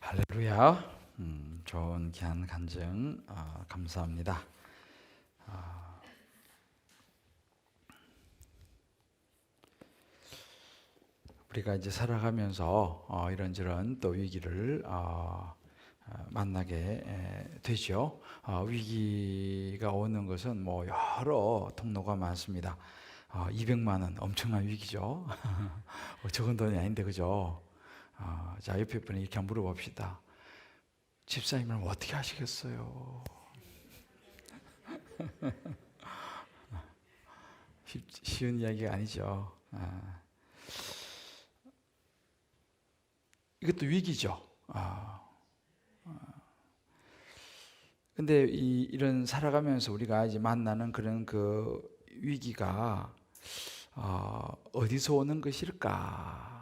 할렐루야. 좋은 귀한 간증 감사합니다. 우리가 이제 살아가면서 이런저런 또 위기를 만나게 되죠. 위기가 오는 것은 뭐 여러 통로가 많습니다. 200만 원 엄청난 위기죠. 적은 돈이 아닌데 그죠? 자, 옆에 분이 이렇게 한번 물어봅시다. 집사님은 어떻게 하시겠어요? 쉬운 이야기가 아니죠. 이것도 위기죠. 근데 이런 살아가면서 우리가 이제 만나는 그런 그 위기가 어디서 오는 것일까?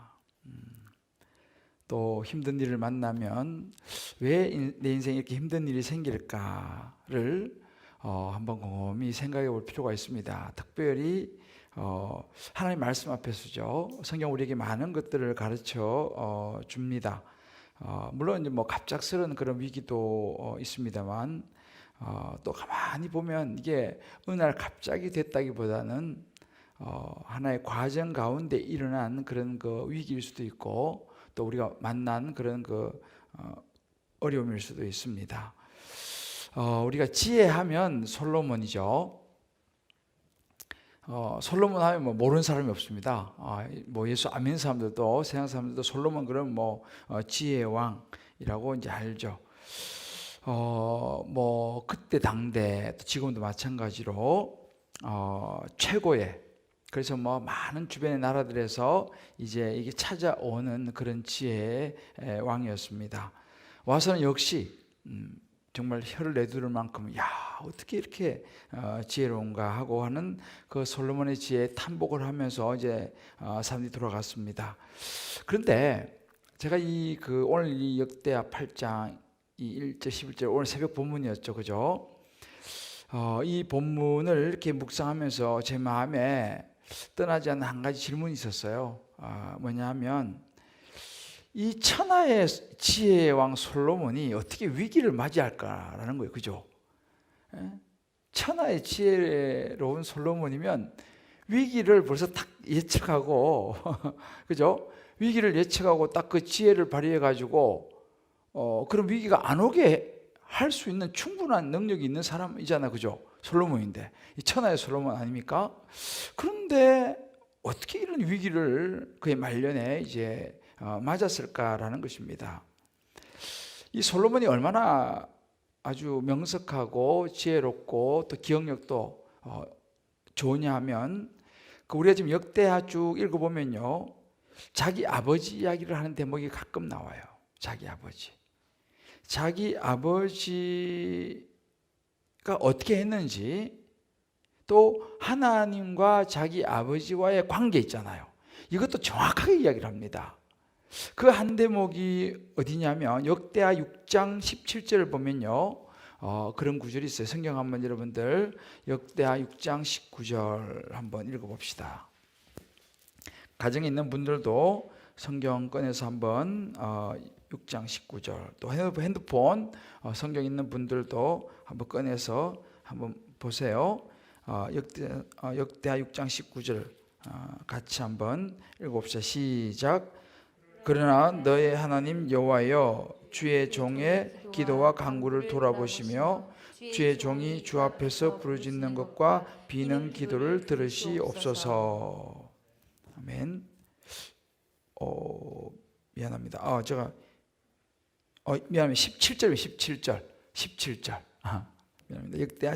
또 힘든 일을 만나면 왜 내 인생에 이렇게 힘든 일이 생길까를 한번 곰곰이 생각해 볼 필요가 있습니다. 특별히 하나님 말씀 앞에서죠. 성경 우리에게 많은 것들을 가르쳐 줍니다. 물론 이제 뭐 갑작스러운 그런 위기도 있습니다만 또 가만히 보면 이게 어느 날 갑자기 됐다기보다는 하나의 과정 가운데 일어난 그런 그 위기일 수도 있고 또 우리가 만난 그런 그 어려움일 수도 있습니다. 우리가 지혜하면 솔로몬이죠. 솔로몬 하면 뭐 모르는 사람이 없습니다. 뭐 예수 안 믿는 사람들도 세상 사람들도 솔로몬 그러면 뭐 지혜의 왕이라고 이제 알죠. 뭐 그때 당대 또 지금도 마찬가지로 최고의, 그래서 뭐 많은 주변의 나라들에서 이제 이게 찾아오는 그런 지혜의 왕이었습니다. 와서는 역시 정말 혀를 내두를 만큼 야 어떻게 이렇게 지혜로운가 하고 하는 그 솔로몬의 지혜에 탐복을 하면서 이제 사람들이 돌아갔습니다. 그런데 제가 오늘 이 역대하 8장 이 1절 11절 오늘 새벽 본문이었죠, 그죠? 이 본문을 이렇게 묵상하면서 제 마음에 떠나지 않는 한 가지 질문이 있었어요. 뭐냐면 이 천하의 지혜의 왕 솔로몬이 어떻게 위기를 맞이할까라는 거예요, 그죠? 천하의 지혜로운 솔로몬이면 위기를 벌써 딱 예측하고 그죠? 위기를 예측하고 딱 그 지혜를 발휘해 가지고 그런 위기가 안 오게 할 수 있는 충분한 능력이 있는 사람이잖아, 그죠? 솔로몬인데 이 천하의 솔로몬 아닙니까? 그런데 어떻게 이런 위기를 그의 말년에 이제 맞았을까라는 것입니다. 이 솔로몬이 얼마나 아주 명석하고 지혜롭고 또 기억력도 좋으냐 하면 우리가 지금 역대하 쭉 읽어보면요, 자기 아버지 이야기를 하는 대목이 가끔 나와요. 자기 아버지가 어떻게 했는지, 또 하나님과 자기 아버지와의 관계 있잖아요. 이것도 정확하게 이야기를 합니다. 그 한 대목이 어디냐면 역대하 6장 17절을 보면요, 그런 구절이 있어요. 성경 한번 여러분들 역대하 6장 19절 한번 읽어봅시다. 가정에 있는 분들도 성경 꺼내서 한번 6장 19절, 또 핸드폰 성경 있는 분들도 한번 꺼내서 한번 보세요. 역대하 6장 19절 같이 한번 읽어봅시다. 시작. 그러나 너의 하나님 여호와여, 주의 종의 기도와 간구를 돌아보시며 주의 종이 주 앞에서 부르짖는 것과 비는 기도를 들으시옵소서. 아멘. 미안합니다. 제가 미안합니다. 17절. 미안합니다. 역대하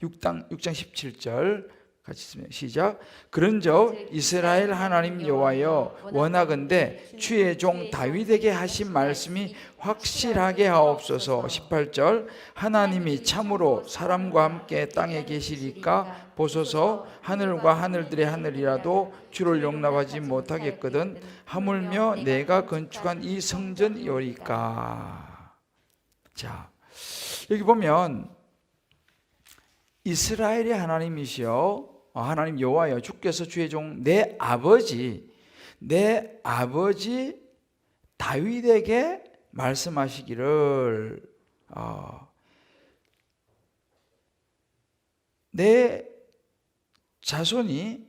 6장 17절 같이 있습니다. 시작. 그런즉 이스라엘 하나님 여호와여, 원하건대 주의 종 다윗에게 하신 말씀이 확실하게 하옵소서. 18절. 하나님이 참으로 사람과 함께 땅에 계시리까 보소서. 하늘과 하늘들의 하늘이라도 주를 용납하지 못하겠거든 하물며 내가 건축한 이 성전이오리까. 자, 여기 보면 이스라엘의 하나님이시여, 하나님 여호와여, 주께서 주의 종 내 아버지 다윗에게 말씀하시기를 내 자손이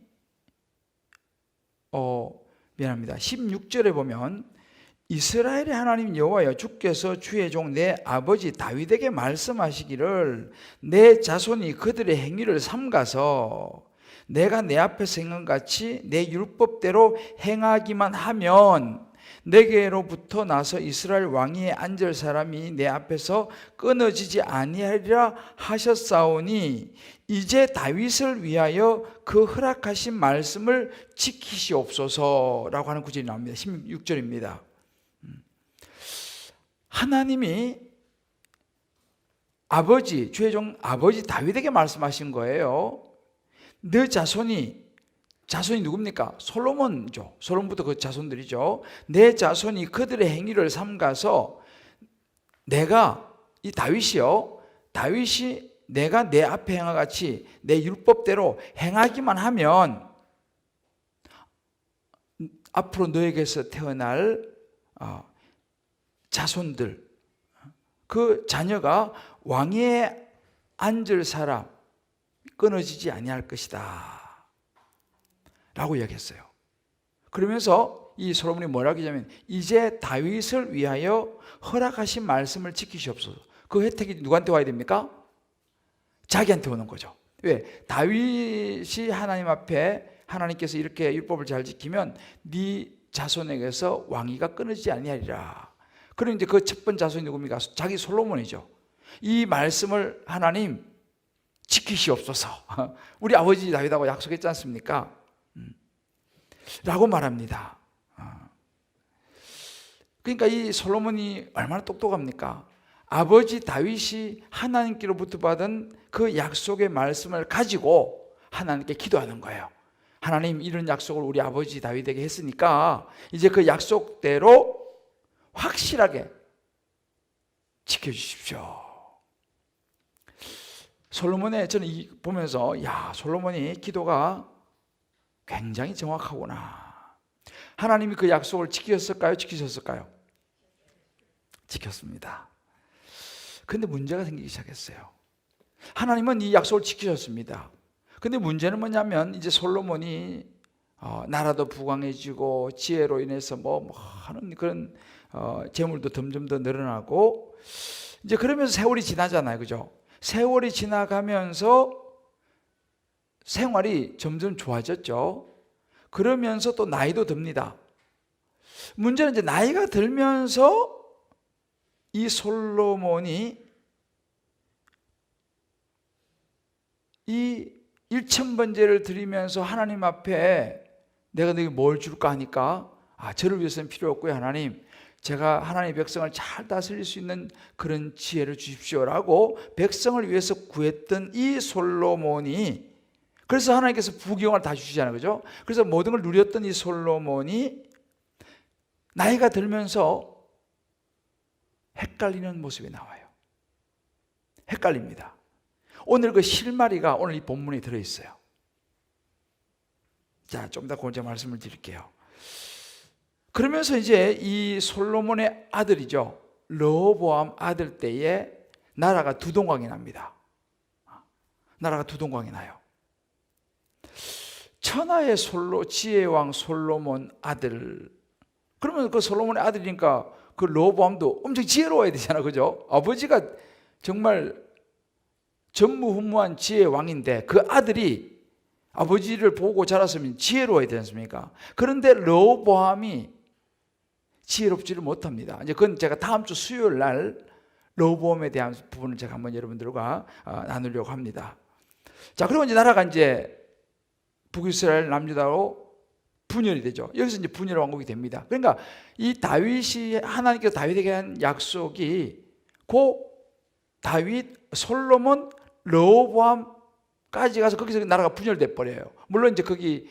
미안합니다. 16절에 보면 이스라엘의 하나님 여호와여 주께서 주의 종 내 아버지 다윗에게 말씀하시기를 내 자손이 그들의 행위를 삼가서 내가 내 앞에서 행한 같이 내 율법대로 행하기만 하면 내게로부터 나서 이스라엘 왕위에 앉을 사람이 내 앞에서 끊어지지 아니하리라 하셨사오니 이제 다윗을 위하여 그 허락하신 말씀을 지키시옵소서라고 하는 구절이 나옵니다. 16절입니다. 하나님이 아버지, 주의 종 아버지 다윗에게 말씀하신 거예요. 너 자손이 누굽니까? 솔로몬이죠. 솔로몬부터 그 자손들이죠. 내 자손이 그들의 행위를 삼가서 내가, 이 다윗이요, 다윗이 내가 내 앞에 행한 같이 내 율법대로 행하기만 하면 앞으로 너에게서 태어날 자손들, 그 자녀가 왕위에 앉을 사람 끊어지지 아니할 것이다 라고 이야기했어요. 그러면서 이 솔로몬이 뭐라고 하냐면 이제 다윗을 위하여 허락하신 말씀을 지키시옵소서. 그 혜택이 누구한테 와야 됩니까? 자기한테 오는 거죠. 왜? 다윗이 하나님 앞에 하나님께서 이렇게 율법을 잘 지키면 네 자손에게서 왕위가 끊어지지 아니하리라. 그럼 이제 그 첫 번째 자손이 누굽니까? 자기 솔로몬이죠. 이 말씀을 하나님 지키시옵소서. 우리 아버지 다윗하고 약속했지 않습니까? 라고 말합니다. 그러니까 이 솔로몬이 얼마나 똑똑합니까? 아버지 다윗이 하나님께로부터 받은 그 약속의 말씀을 가지고 하나님께 기도하는 거예요. 하나님, 이런 약속을 우리 아버지 다윗에게 했으니까 이제 그 약속대로 확실하게 지켜주십시오. 솔로몬의, 저는 보면서 솔로몬이 기도가 굉장히 정확하구나. 하나님이 그 약속을 지키셨을까요? 지키셨을까요? 지켰습니다. 근데 문제가 생기기 시작했어요. 하나님은 이 약속을 지키셨습니다. 근데 문제는 뭐냐면 이제 솔로몬이 나라도 부강해지고 지혜로 인해서 하는 그런 재물도 점점 더 늘어나고 이제 그러면서 세월이 지나잖아요. 그죠? 세월이 지나가면서 생활이 점점 좋아졌죠. 그러면서 또 나이도 듭니다. 문제는 이제 나이가 들면서 이 솔로몬이 이 1000번제를 드리면서 하나님 앞에 내가 너에게 뭘 줄까 하니까 저를 위해서는 필요 없고요. 하나님, 제가 하나님의 백성을 잘 다스릴 수 있는 그런 지혜를 주십시오라고 백성을 위해서 구했던 이 솔로몬이, 그래서 하나님께서 부귀영화를 다 주시잖아요. 그죠? 그래서 모든 걸 누렸던 이 솔로몬이 나이가 들면서 헷갈리는 모습이 나와요. 헷갈립니다. 오늘 그 실마리가 오늘 이 본문에 들어있어요. 자, 좀 더 먼저 말씀을 드릴게요. 그러면서 이제 이 솔로몬의 아들이죠, 르호보암 아들 때에 나라가 두 동강이 납니다. 나라가 두 동강이 나요. 천하의 지혜왕 솔로몬 아들. 그러면 그 솔로몬의 아들이니까 그 르호보암도 엄청 지혜로워야 되잖아, 그죠? 아버지가 정말 전무후무한 지혜의 왕인데 그 아들이 아버지를 보고 자랐으면 지혜로워야 되지 않습니까? 그런데 르호보암이 지혜롭지를 못합니다. 이제 그건 제가 다음 주 수요일 날 르호보암에 대한 부분을 제가 한번 여러분들과 나누려고 합니다. 자, 그리고 이제 나라가 이제 북이스라엘 남유다로 분열이 되죠. 여기서 이제 분열 왕국이 됩니다. 그러니까 이 다윗이, 하나님께서 다윗에게 한 약속이 다윗, 솔로몬, 르호보암까지 가서 거기서 나라가 분열돼 버려요. 물론 이제 거기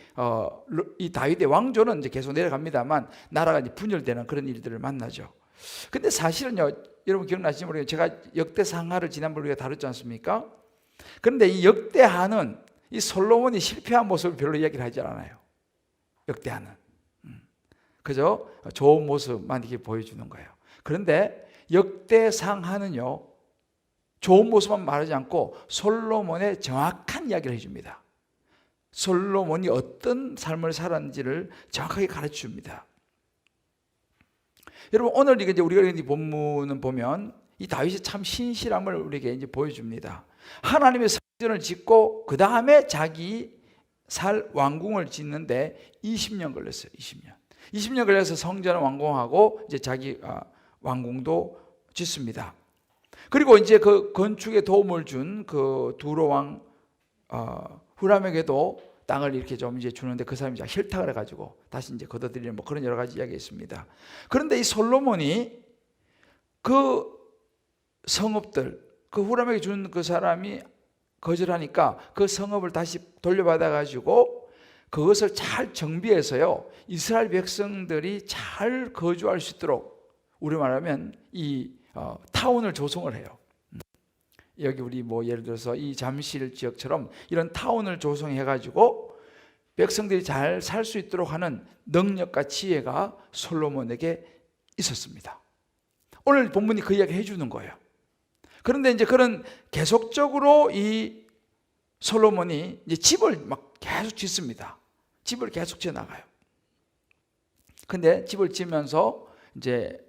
이 다윗의 왕조는 이제 계속 내려갑니다만 나라가 이제 분열되는 그런 일들을 만나죠. 근데 사실은요, 여러분 기억나시는지 모르겠어요. 제가 역대상하를 지난번에 우리가 다뤘지 않습니까? 그런데 이 역대하는 이 솔로몬이 실패한 모습을 별로 이야기를 하지 않아요. 역대하는. 그죠? 좋은 모습만 이렇게 보여주는 거예요. 그런데 역대상하는요, 좋은 모습만 말하지 않고 솔로몬의 정확한 이야기를 해줍니다. 솔로몬이 어떤 삶을 살았는지를 정확하게 가르쳐 줍니다. 여러분, 오늘 이제 우리가 이 본문을 보면 이 다윗이 참 신실함을 우리에게 이제 보여줍니다. 하나님의 성전을 짓고 그 다음에 자기 살 왕궁을 짓는데 20년 걸렸어요. 20년 걸려서 성전을 완공하고 이제 자기 왕궁도 짓습니다. 그리고 이제 그 건축에 도움을 준 그 두로 왕 후람에게도 땅을 이렇게 좀 이제 주는데 그 사람이 힐탁을 해가지고 다시 이제 걷어들이는 뭐 그런 여러 가지 이야기가 있습니다. 그런데 이 솔로몬이 그 성읍들, 그 후람에게 준 그 사람이 거절하니까 그 성읍을 다시 돌려받아가지고 그것을 잘 정비해서요, 이스라엘 백성들이 잘 거주할 수 있도록, 우리 말하면 이 타운을 조성을 해요. 여기 우리 뭐 예를 들어서 이 잠실 지역처럼 이런 타운을 조성해가지고 백성들이 잘 살 수 있도록 하는 능력과 지혜가 솔로몬에게 있었습니다. 오늘 본문이 그 이야기 해주는 거예요. 그런데 이제 그런 계속적으로 이 솔로몬이 이제 집을 막 계속 짓습니다. 집을 계속 지어 나가요. 근데 집을 지으면서 이제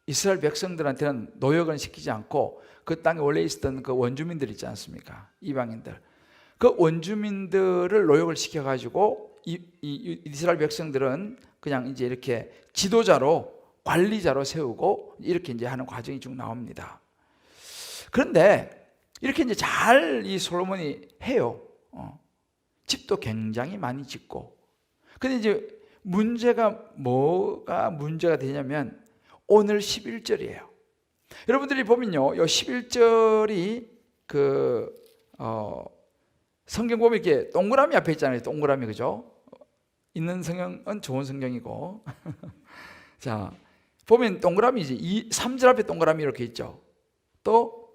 이스라엘 백성들한테는 노역은 시키지 않고 그 땅에 원래 있었던 그 원주민들 있지 않습니까? 이방인들. 그 원주민들을 노역을 시켜가지고 이스라엘 백성들은 그냥 이제 이렇게 지도자로, 관리자로 세우고 이렇게 이제 하는 과정이 쭉 나옵니다. 그런데 이렇게 이제 잘 이 솔로몬이 해요. 집도 굉장히 많이 짓고. 근데 이제 뭐가 문제가 되냐면 오늘 11절이에요. 여러분들이 보면요, 이 11절이 성경 보면 이렇게 동그라미 앞에 있잖아요. 동그라미, 그죠? 있는 성경은 좋은 성경이고. 자, 보면 동그라미지. 3절 앞에 동그라미 이렇게 있죠. 또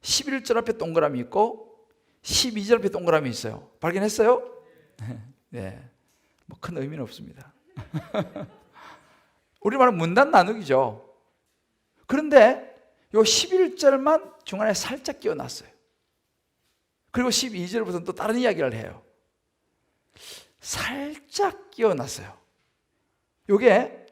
11절 앞에 동그라미 있고 12절 앞에 동그라미 있어요. 발견했어요? 네, 뭐 큰 의미는 없습니다. 우리말은 문단 나누기죠. 그런데 요 11절만 중간에 살짝 끼워놨어요. 그리고 12절부터는 또 다른 이야기를 해요. 살짝 끼워놨어요. 요게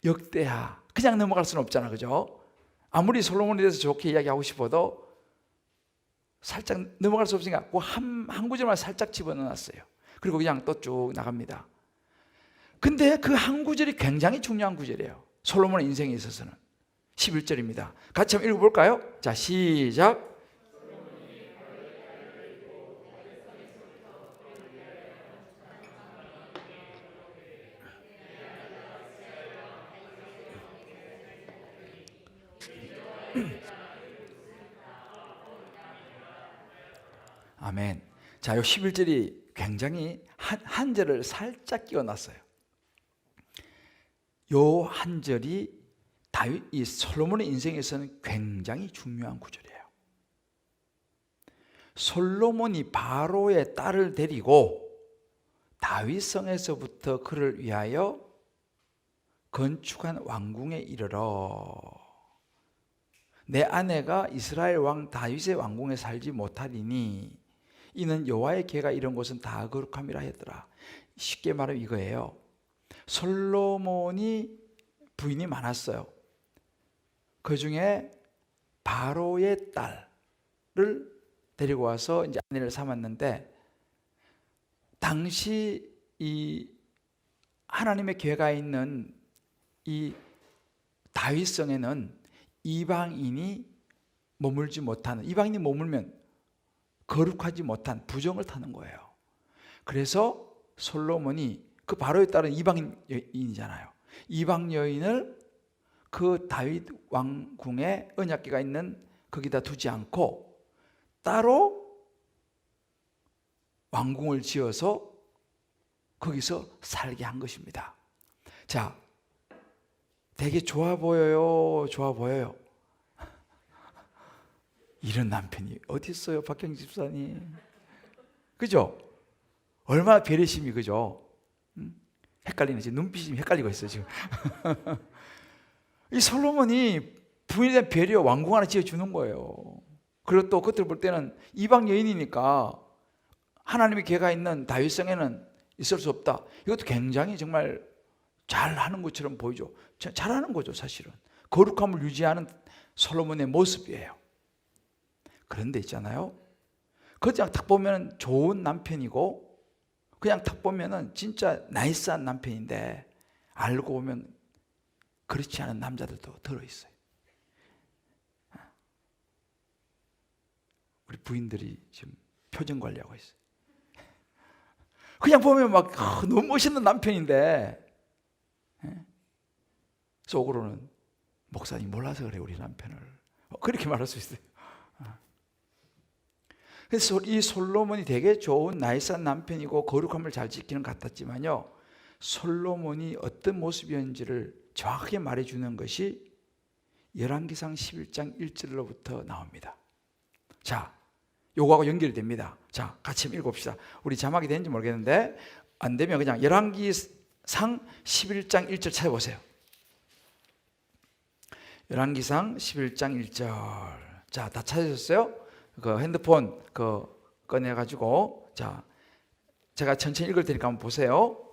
역대하, 그냥 넘어갈 수는 없잖아, 그죠? 아무리 솔로몬에 대해서 좋게 이야기하고 싶어도 살짝 넘어갈 수 없으니까 그 한 구절만 살짝 집어넣었어요. 그리고 그냥 또 쭉 나갑니다. 근데 그 한 구절이 굉장히 중요한 구절이에요. 솔로몬의 인생에 있어서는. 11절입니다. 같이 한번 읽어볼까요? 자, 시작. 아멘. 자, 요 11절이 굉장히 한 절을 살짝 끼워놨어요. 요 한 절이 이 솔로몬의 인생에서는 굉장히 중요한 구절이에요. 솔로몬이 바로의 딸을 데리고 다윗성에서부터 그를 위하여 건축한 왕궁에 이르러 내 아내가 이스라엘 왕 다윗의 왕궁에 살지 못하리니 이는 여호와의 궤가 이런 곳은 다 거룩함이라 했더라. 쉽게 말하면 이거예요. 솔로몬이 부인이 많았어요. 그 중에 바로의 딸을 데리고 와서 이제 아내를 삼았는데, 당시 이 하나님의 궤가 있는 이 다윗성에는 이방인이 머물지 못하는, 이방인이 머물면 거룩하지 못한 부정을 타는 거예요. 그래서 솔로몬이, 그 바로의 딸은 이방 여인이잖아요. 이방 여인을 그 다윗 왕궁에 언약궤가 있는 거기다 두지 않고 따로 왕궁을 지어서 거기서 살게 한 것입니다. 자, 되게 좋아 보여요? 좋아 보여요? 이런 남편이 어디 있어요, 박경 집사님? 그죠? 얼마나 배려심이, 그죠? 헷갈리네. 지금 눈빛이 헷갈리고 있어요, 지금. 이 솔로몬이 부인에 대한 배려, 왕궁 하나 지어주는 거예요. 그리고 또 그들 볼 때는 이방 여인이니까 하나님의 계가 있는 다윗성에는 있을 수 없다. 이것도 굉장히 정말 잘하는 것처럼 보이죠. 잘하는 거죠, 사실은. 거룩함을 유지하는 솔로몬의 모습이에요. 그런데 있잖아요, 그냥 딱 보면 좋은 남편이고 그냥 딱 보면 진짜 나이스한 남편인데 알고 보면 그렇지 않은 남자들도 들어있어요. 우리 부인들이 지금 표정 관리하고 있어요. 그냥 보면 막 너무 멋있는 남편인데 속으로는 목사님 몰라서 그래 우리 남편을, 그렇게 말할 수 있어요. 그래서 이 솔로몬이 되게 좋은 나이스한 남편이고 거룩함을 잘 지키는 것 같았지만요, 솔로몬이 어떤 모습이었는지를 정확하게 말해주는 것이 열왕기상 11장 1절로부터 나옵니다. 자, 요거하고 연결이 됩니다. 자, 같이 읽어봅시다. 우리 자막이 되는지 모르겠는데 안 되면 그냥 열왕기상 11장 1절 찾아보세요. 열왕기상 11장 1절. 자, 다 찾으셨어요? 그 핸드폰 꺼내가지고, 자, 제가 천천히 읽을 테니까 한번 보세요.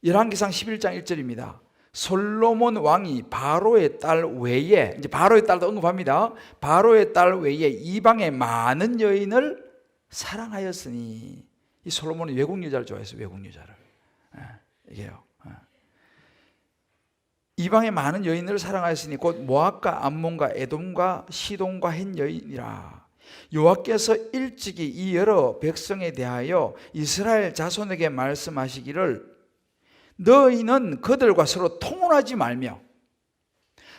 열왕기상 11장 1절입니다. 솔로몬 왕이 바로의 딸 외에, 이제 바로의 딸도 언급합니다. 바로의 딸 외에 이방의 많은 여인을 사랑하였으니, 이 솔로몬은 외국 여자를 좋아했어요. 외국 여자를. 이게요. 이방의 많은 여인을 사랑하였으니 곧 모압과 암몬과 에돔과 시돈과 헷 여인이라. 여호와께서 일찍이 이 여러 백성에 대하여 이스라엘 자손에게 말씀하시기를 너희는 그들과 서로 통혼하지 말며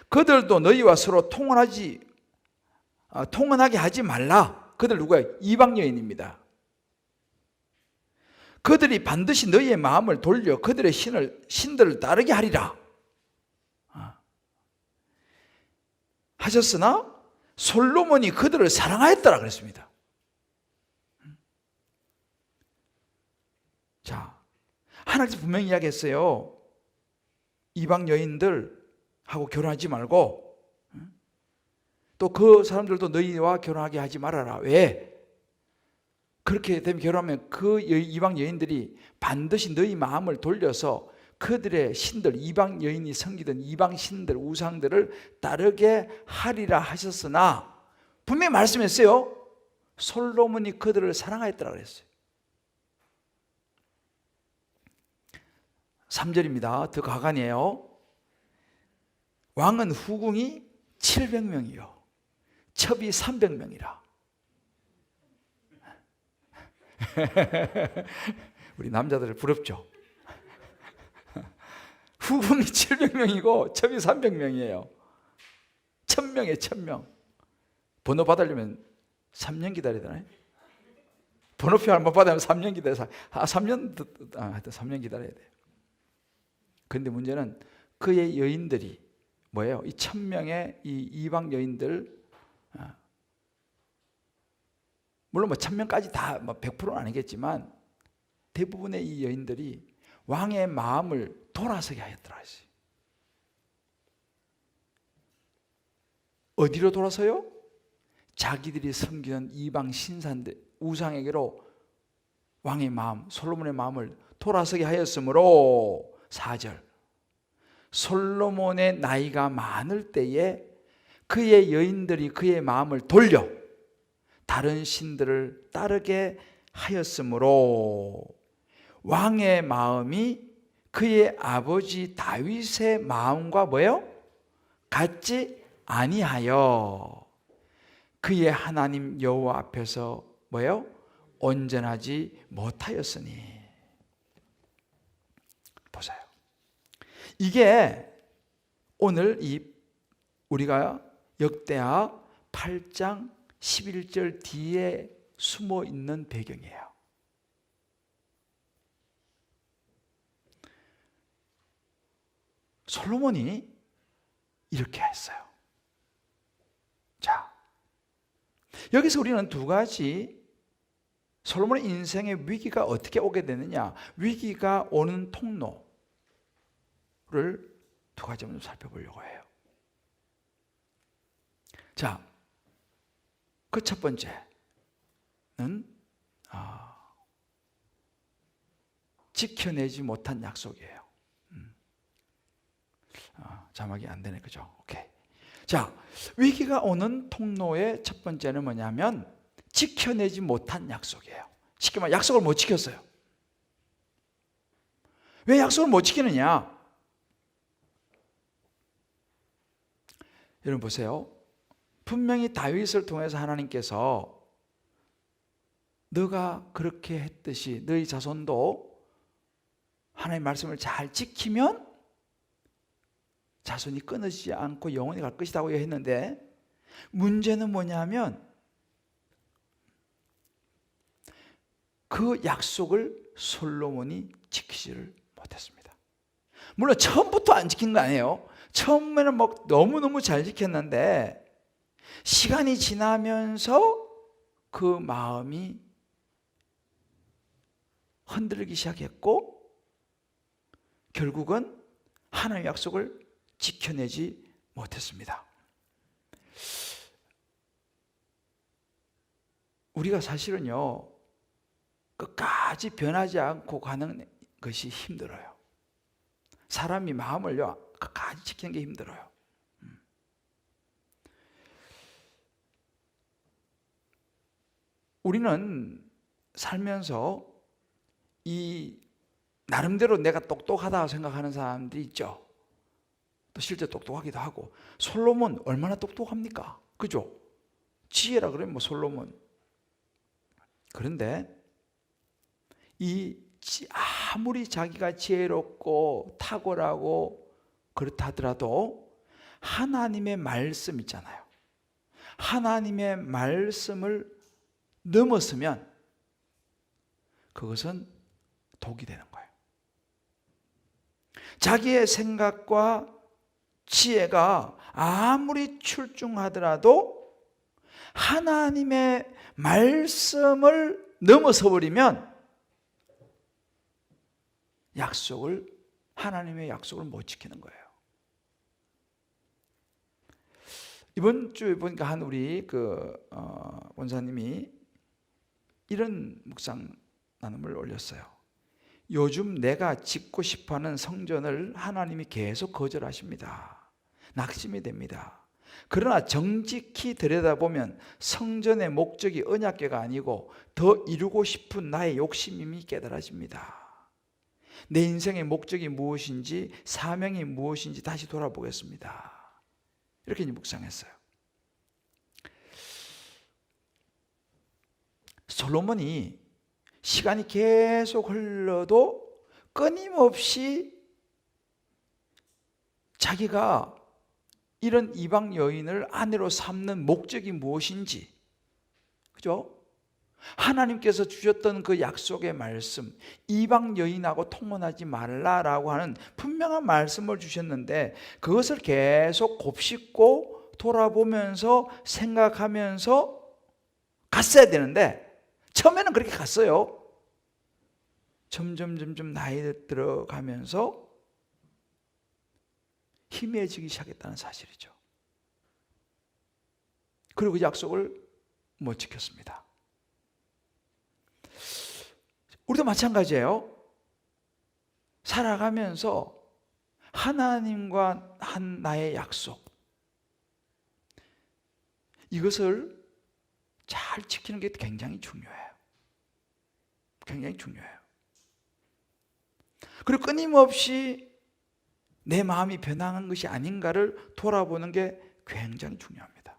그들도 너희와 서로 통혼하게 하지 말라. 그들 누구예요? 이방 여인입니다. 그들이 반드시 너희의 마음을 돌려 그들의 신들을 따르게 하리라 하셨으나 솔로몬이 그들을 사랑하였더라 그랬습니다. 자, 하나님께서 분명히 이야기했어요. 이방 여인들하고 결혼하지 말고 또 그 사람들도 너희와 결혼하게 하지 말아라. 왜? 그렇게 되면 결혼하면 그 이방 여인들이 반드시 너희 마음을 돌려서 그들의 신들, 이방 여인이 섬기던 이방 신들, 우상들을 따르게 하리라 하셨으나 분명히 말씀했어요. 솔로몬이 그들을 사랑하였더라 그랬어요. 3절입니다. 더 가관이에요. 왕은 후궁이 700명이요 첩이 300명이라. 우리 남자들 부럽죠? 후궁이 700명이고 첩이 300명이에요 1000명에 1000명. 번호 받으려면 3년 기다려야 되나요? 번호표 한번 받으면 3년 기다려서 3년 기다려야 돼요. 그런데 문제는 그의 여인들이 뭐예요? 이 1000명의 이 이방 여인들, 물론 뭐 1000명까지 다 100%는 아니겠지만 대부분의 이 여인들이 왕의 마음을 돌아서게 하였더라 했어요. 어디로 돌아서요? 자기들이 섬기는 이방 신산들, 우상에게로 왕의 마음, 솔로몬의 마음을 돌아서게 하였으므로 4절. 솔로몬의 나이가 많을 때에 그의 여인들이 그의 마음을 돌려 다른 신들을 따르게 하였으므로 왕의 마음이 그의 아버지 다윗의 마음과 뭐예요? 같지 아니하여 그의 하나님 여호와 앞에서 뭐예요? 온전하지 못하였으니. 보세요. 이게 오늘 이 우리가 역대하 8장 11절 뒤에 숨어 있는 배경이에요. 솔로몬이 이렇게 했어요. 자, 여기서 우리는 두 가지 솔로몬의 인생의 위기가 어떻게 오게 되느냐, 위기가 오는 통로를 두 가지 좀 살펴보려고 해요. 자, 그 첫 번째는 지켜내지 못한 약속이에요. 자막이 안 되네, 그죠? 오케이. 자, 위기가 오는 통로의 첫 번째는 뭐냐면 지켜내지 못한 약속이에요. 쉽게 말해 약속을 못 지켰어요. 왜 약속을 못 지키느냐? 여러분 보세요. 분명히 다윗을 통해서 하나님께서 너가 그렇게 했듯이 너희 자손도 하나님의 말씀을 잘 지키면 자손이 끊어지지 않고 영원히 갈 것이라고 했는데, 문제는 뭐냐면 그 약속을 솔로몬이 지키지를 못했습니다. 물론 처음부터 안 지킨 거 아니에요. 처음에는 막 너무너무 잘 지켰는데 시간이 지나면서 그 마음이 흔들리기 시작했고 결국은 하나님의 약속을 지켜내지 못했습니다. 우리가 사실은요, 끝까지 변하지 않고 가는 것이 힘들어요. 사람이 마음을요, 끝까지 지키는 게 힘들어요. 우리는 살면서 이 나름대로 내가 똑똑하다고 생각하는 사람들이 있죠. 또 실제 똑똑하기도 하고. 솔로몬 얼마나 똑똑합니까? 그죠? 지혜라 그러면 뭐 솔로몬. 그런데 아무리 자기가 지혜롭고 탁월하고 그렇다 하더라도 하나님의 말씀 있잖아요. 하나님의 말씀을 넘었으면 그것은 독이 되는 거예요. 자기의 생각과 지혜가 아무리 출중하더라도 하나님의 말씀을 넘어서 버리면 하나님의 약속을 못 지키는 거예요. 이번 주에 보니까 한 우리 원사님이 이런 묵상 나눔을 올렸어요. 요즘 내가 짓고 싶어하는 성전을 하나님이 계속 거절하십니다. 낙심이 됩니다. 그러나 정직히 들여다보면 성전의 목적이 언약궤가 아니고 더 이루고 싶은 나의 욕심임이 깨달아집니다. 내 인생의 목적이 무엇인지, 사명이 무엇인지 다시 돌아보겠습니다. 이렇게 묵상했어요. 솔로몬이 시간이 계속 흘러도 끊임없이 자기가 이런 이방 여인을 아내로 삼는 목적이 무엇인지, 그죠? 하나님께서 주셨던 그 약속의 말씀, 이방 여인하고 통혼하지 말라라고 하는 분명한 말씀을 주셨는데 그것을 계속 곱씹고 돌아보면서 생각하면서 갔어야 되는데 처음에는 그렇게 갔어요. 점점 나이 들어가면서 희미해지기 시작했다는 사실이죠. 그리고 그 약속을 못 지켰습니다. 우리도 마찬가지예요. 살아가면서 하나님과 한 나의 약속, 이것을 잘 지키는 게 굉장히 중요해요. 굉장히 중요해요. 그리고 끊임없이 내 마음이 변하는 것이 아닌가를 돌아보는 게 굉장히 중요합니다.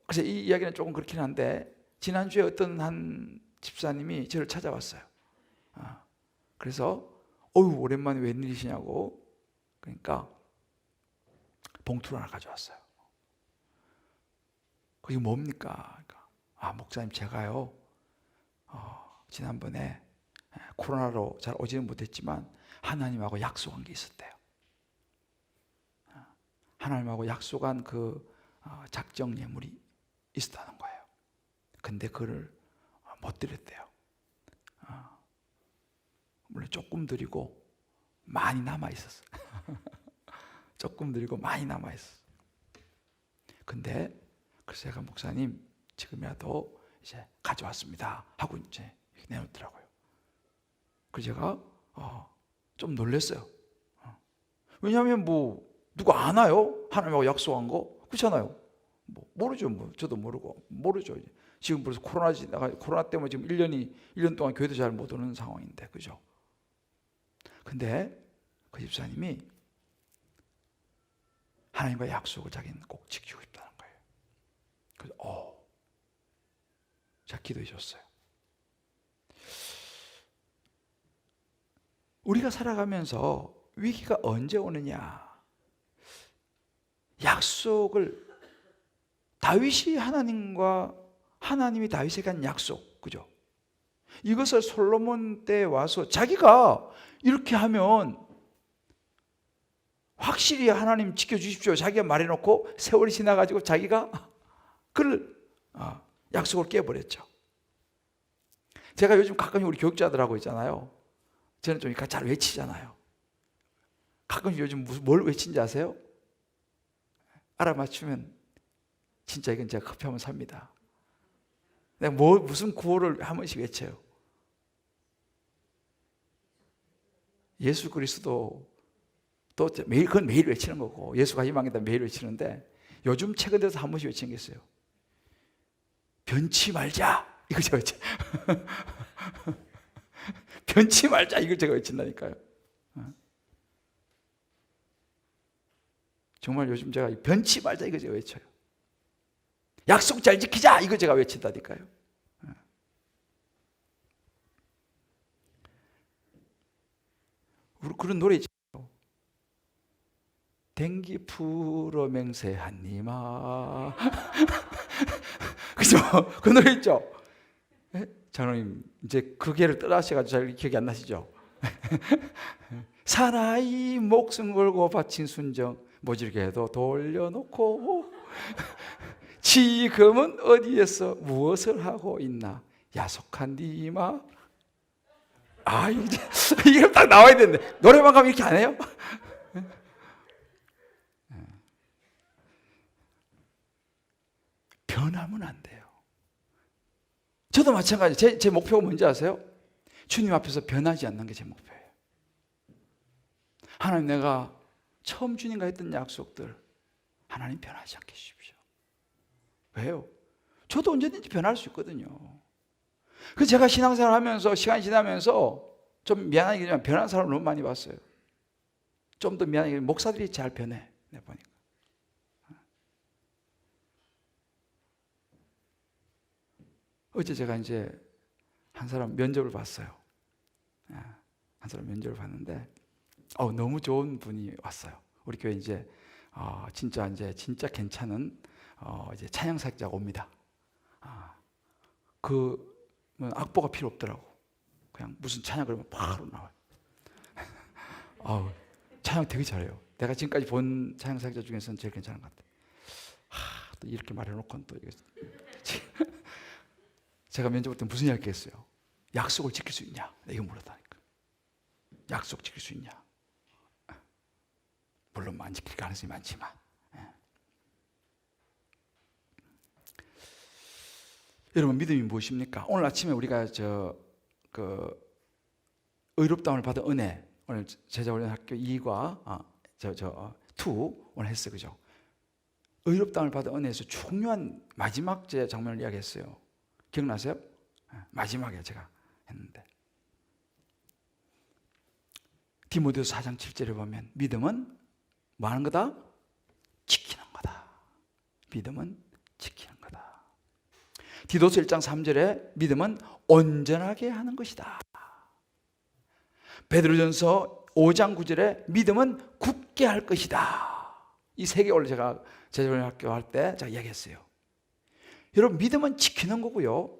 그래서 이 이야기는 조금 그렇긴 한데 지난주에 어떤 한 집사님이 저를 찾아왔어요. 그래서 오랜만에 웬일이시냐고. 그러니까 봉투를 하나 가져왔어요. 그게 뭡니까? 그러니까, 목사님 제가요 지난번에 코로나로 잘 오지는 못했지만 하나님하고 약속한 게 있었대요. 하나님하고 약속한 그 작정 예물이 있었다는 거예요. 근데 그걸 못 드렸대요. 물론 조금 드리고 많이 남아 있었어요. 조금 늘고 많이 남아있어. 근데 그래서 제가 목사님 지금이라도 이제 가져왔습니다 하고 이제 내놓더라고요. 그래서 제가 좀 놀랐어요. 왜냐하면 뭐 누가 아나요? 하나님하고 약속한 거? 그렇잖아요. 뭐 모르죠. 뭐 저도 모르고 모르죠. 지금 벌써 코로나 때문에 지금 1년 동안 교회도 잘 못 오는 상황인데, 그죠? 근데 그 집사님이 하나님과의 약속을 자기는 꼭 지키고 싶다는 거예요. 그래서 제가 기도해 줬어요. 우리가 살아가면서 위기가 언제 오느냐? 약속을 다윗이 하나님이 다윗에게 한 약속, 그죠? 이것을 솔로몬 때 와서 자기가 이렇게 하면 확실히 하나님 지켜주십시오 자기가 말해놓고 세월이 지나가지고 자기가 그를 약속을 깨버렸죠. 제가 요즘 가끔 우리 교육자들하고 있잖아요. 저는 좀 잘 외치잖아요. 가끔 요즘 뭘 외친지 아세요? 알아맞추면 진짜 이건 제가 커피 한번 삽니다. 내가 무슨 구호를 한 번씩 외쳐요. 예수 그리스도 또 매일, 그건 매일 외치는 거고, 예수가 희망이다 매일 외치는데, 요즘 최근 들어서 한 번씩 외치는 게 있어요. 변치 말자, 이거 제가 외쳐. 변치 말자, 이걸 제가 외친다니까요. 정말 요즘 제가 변치 말자, 이거 제가 외쳐요. 약속 잘 지키자, 이거 제가 외친다니까요. 우리 그런 노래 있죠. 댕기 풀어 맹세하니마. 그죠? 그 노래 있죠? 장로님 이제 그 길을 떠나셔가지고 잘 기억이 안 나시죠? 사나이 목숨 걸고 바친 순정 모질게도 돌려놓고 지금은 어디에서 무엇을 하고 있나? 야속한 니마. 이게 딱 나와야 되는데 노래방 가면 이렇게 안 해요? 변하면 안 돼요. 저도 마찬가지. 제 목표가 뭔지 아세요? 주님 앞에서 변하지 않는 게 제 목표예요. 하나님, 내가 처음 주님과 했던 약속들 하나님 변하지 않게 해주십시오. 왜요? 저도 언제든지 변할 수 있거든요. 그래서 제가 신앙생활 하면서 시간이 지나면서 좀 미안하겠지만 변한 사람을 너무 많이 봤어요. 좀 더 미안하게 목사들이 잘 변해. 내가 보니까. 어제 제가 이제 한 사람 면접을 봤어요. 한 사람 면접을 봤는데 너무 좋은 분이 왔어요. 우리 교회 이제 진짜 괜찮은 이제 찬양사역자가 옵니다. 악보가 필요 없더라고. 그냥 무슨 찬양 그러면 바로 나와요. 찬양 되게 잘해요. 내가 지금까지 본 찬양사역자 중에서는 제일 괜찮은 것 같아요. 또 이렇게 말해놓고는 또 이거. 제가 면접할 때 무슨 이야기 했어요? 약속을 지킬 수 있냐? 이거 물었다니까. 약속 지킬 수 있냐? 물론 안 지킬 가능성이 많지만. 여러분, 믿음이 무엇입니까? 오늘 아침에 우리가 의롭다함을 받은 은혜, 오늘 제자훈련학교 2과 2 오늘 했어요, 그죠? 의롭다함을 받은 은혜에서 중요한 마지막 제 장면을 이야기했어요. 기억나세요? 마지막에 제가 했는데, 디모데후서 4장 7절에 보면 믿음은 뭐 하는 거다? 지키는 거다. 믿음은 지키는 거다. 디도서 1장 3절에 믿음은 온전하게 하는 것이다. 베드로전서 5장 9절에 믿음은 굳게 할 것이다. 이 세 개 원래 제가 제자훈련학교 할 때 제가 이야기했어요. 여러분, 믿음은 지키는 거고요,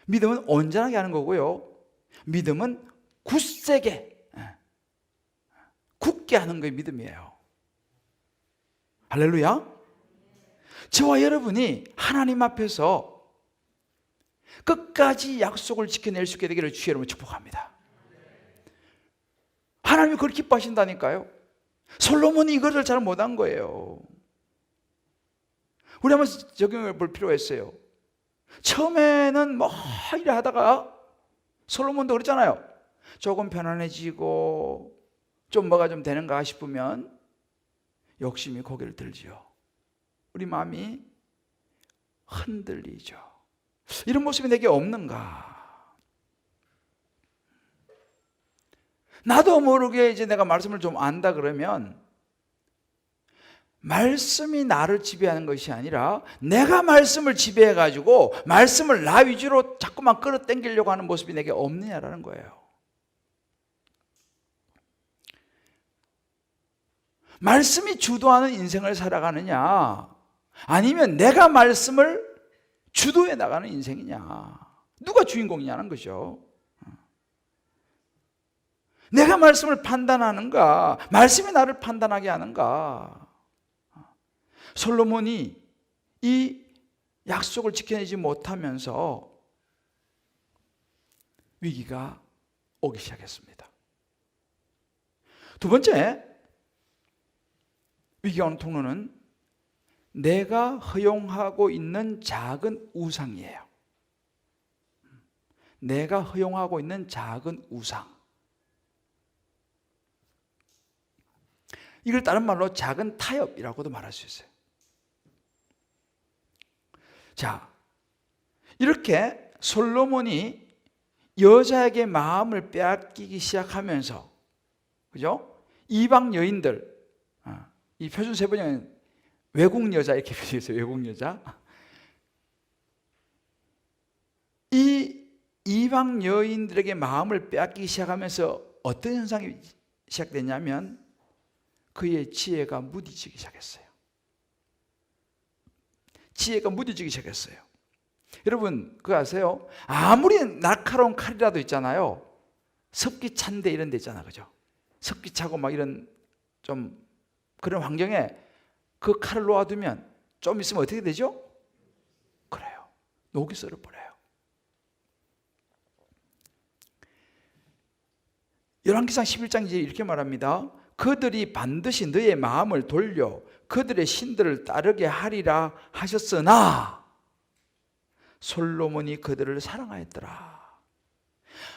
믿음은 온전하게 하는 거고요, 믿음은 굳세게 굳게 하는 게 믿음이에요. 할렐루야. 저와 여러분이 하나님 앞에서 끝까지 약속을 지켜낼 수 있게 되기를 주의 이름으로 축복합니다. 하나님이 그걸 기뻐하신다니까요. 솔로몬이 이거를 잘 못한 거예요. 우리 한번 적용해 볼 필요가 있어요. 처음에는 뭐 이래 하다가 솔로몬도 그랬잖아요. 조금 편안해지고 좀 뭐가 좀 되는가 싶으면 욕심이 고개를 들지요. 우리 마음이 흔들리죠. 이런 모습이 내게 없는가? 나도 모르게 이제 내가 말씀을 좀 안다 그러면 말씀이 나를 지배하는 것이 아니라 내가 말씀을 지배해 가지고 말씀을 나 위주로 자꾸만 끌어당기려고 하는 모습이 내게 없느냐라는 거예요. 말씀이 주도하는 인생을 살아가느냐, 아니면 내가 말씀을 주도해 나가는 인생이냐, 누가 주인공이냐는 거죠. 내가 말씀을 판단하는가, 말씀이 나를 판단하게 하는가. 솔로몬이 이 약속을 지켜내지 못하면서 위기가 오기 시작했습니다. 두 번째 위기가 오는 통로는 내가 허용하고 있는 작은 우상이에요. 내가 허용하고 있는 작은 우상. 이걸 다른 말로 작은 타협이라고도 말할 수 있어요. 자, 이렇게 솔로몬이 여자에게 마음을 빼앗기기 시작하면서, 그죠? 이방 여인들, 이 표준 세번역은 외국 여자 이렇게 표시해 있어요. 외국 여자. 이 이방 여인들에게 마음을 빼앗기기 시작하면서 어떤 현상이 시작됐냐면 그의 지혜가 무뎌지기 시작했어요. 지혜가 무뎌지기 시작했어요. 여러분 그거 아세요? 아무리 날카로운 칼이라도 있잖아요. 습기 찬데 이런 데 있잖아, 그죠? 습기 차고 막 이런 좀 그런 환경에 그 칼을 놓아두면 좀 있으면 어떻게 되죠? 그래요. 녹이 썰어버려요. 열왕기상 11장 이제 이렇게 말합니다. 그들이 반드시 너의 마음을 돌려 그들의 신들을 따르게 하리라 하셨으나 솔로몬이 그들을 사랑하였더라.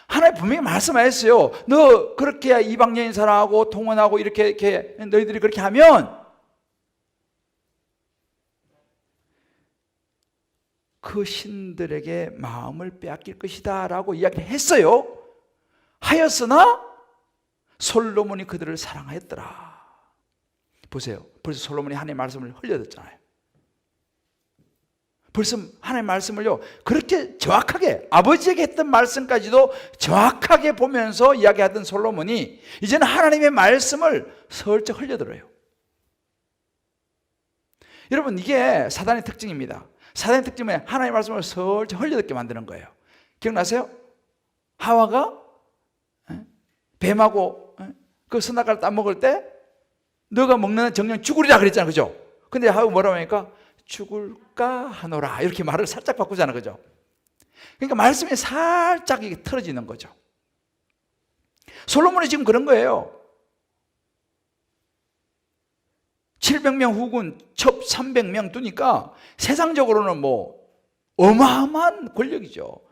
하나님 분명히 말씀하셨어요. 너 그렇게 이방 여인 사랑하고 동원하고 이렇게 너희들이 그렇게 하면 그 신들에게 마음을 빼앗길 것이다 라고 이야기를 했어요. 하였으나 솔로몬이 그들을 사랑하였더라. 보세요. 벌써 솔로몬이 하나님의 말씀을 흘려듣잖아요. 벌써 하나님의 말씀을요 그렇게 정확하게 아버지에게 했던 말씀까지도 정확하게 보면서 이야기하던 솔로몬이 이제는 하나님의 말씀을 슬쩍 흘려들어요. 여러분 이게 사단의 특징입니다. 사단의 특징은 하나님의 말씀을 슬쩍 흘려듣게 만드는 거예요. 기억나세요? 하와가 뱀하고 그 선악과를 따먹을 때 너가 먹는 정령 죽으리라 그랬잖아, 그죠? 근데 하와가 뭐라고 하니까 죽을까 하노라 이렇게 말을 살짝 바꾸잖아, 그죠? 그러니까 말씀이 살짝 이게 틀어지는 거죠. 솔로몬이 지금 그런 거예요. 700명 후군 첩 300명 두니까 세상적으로는 뭐 어마어마한 권력이죠.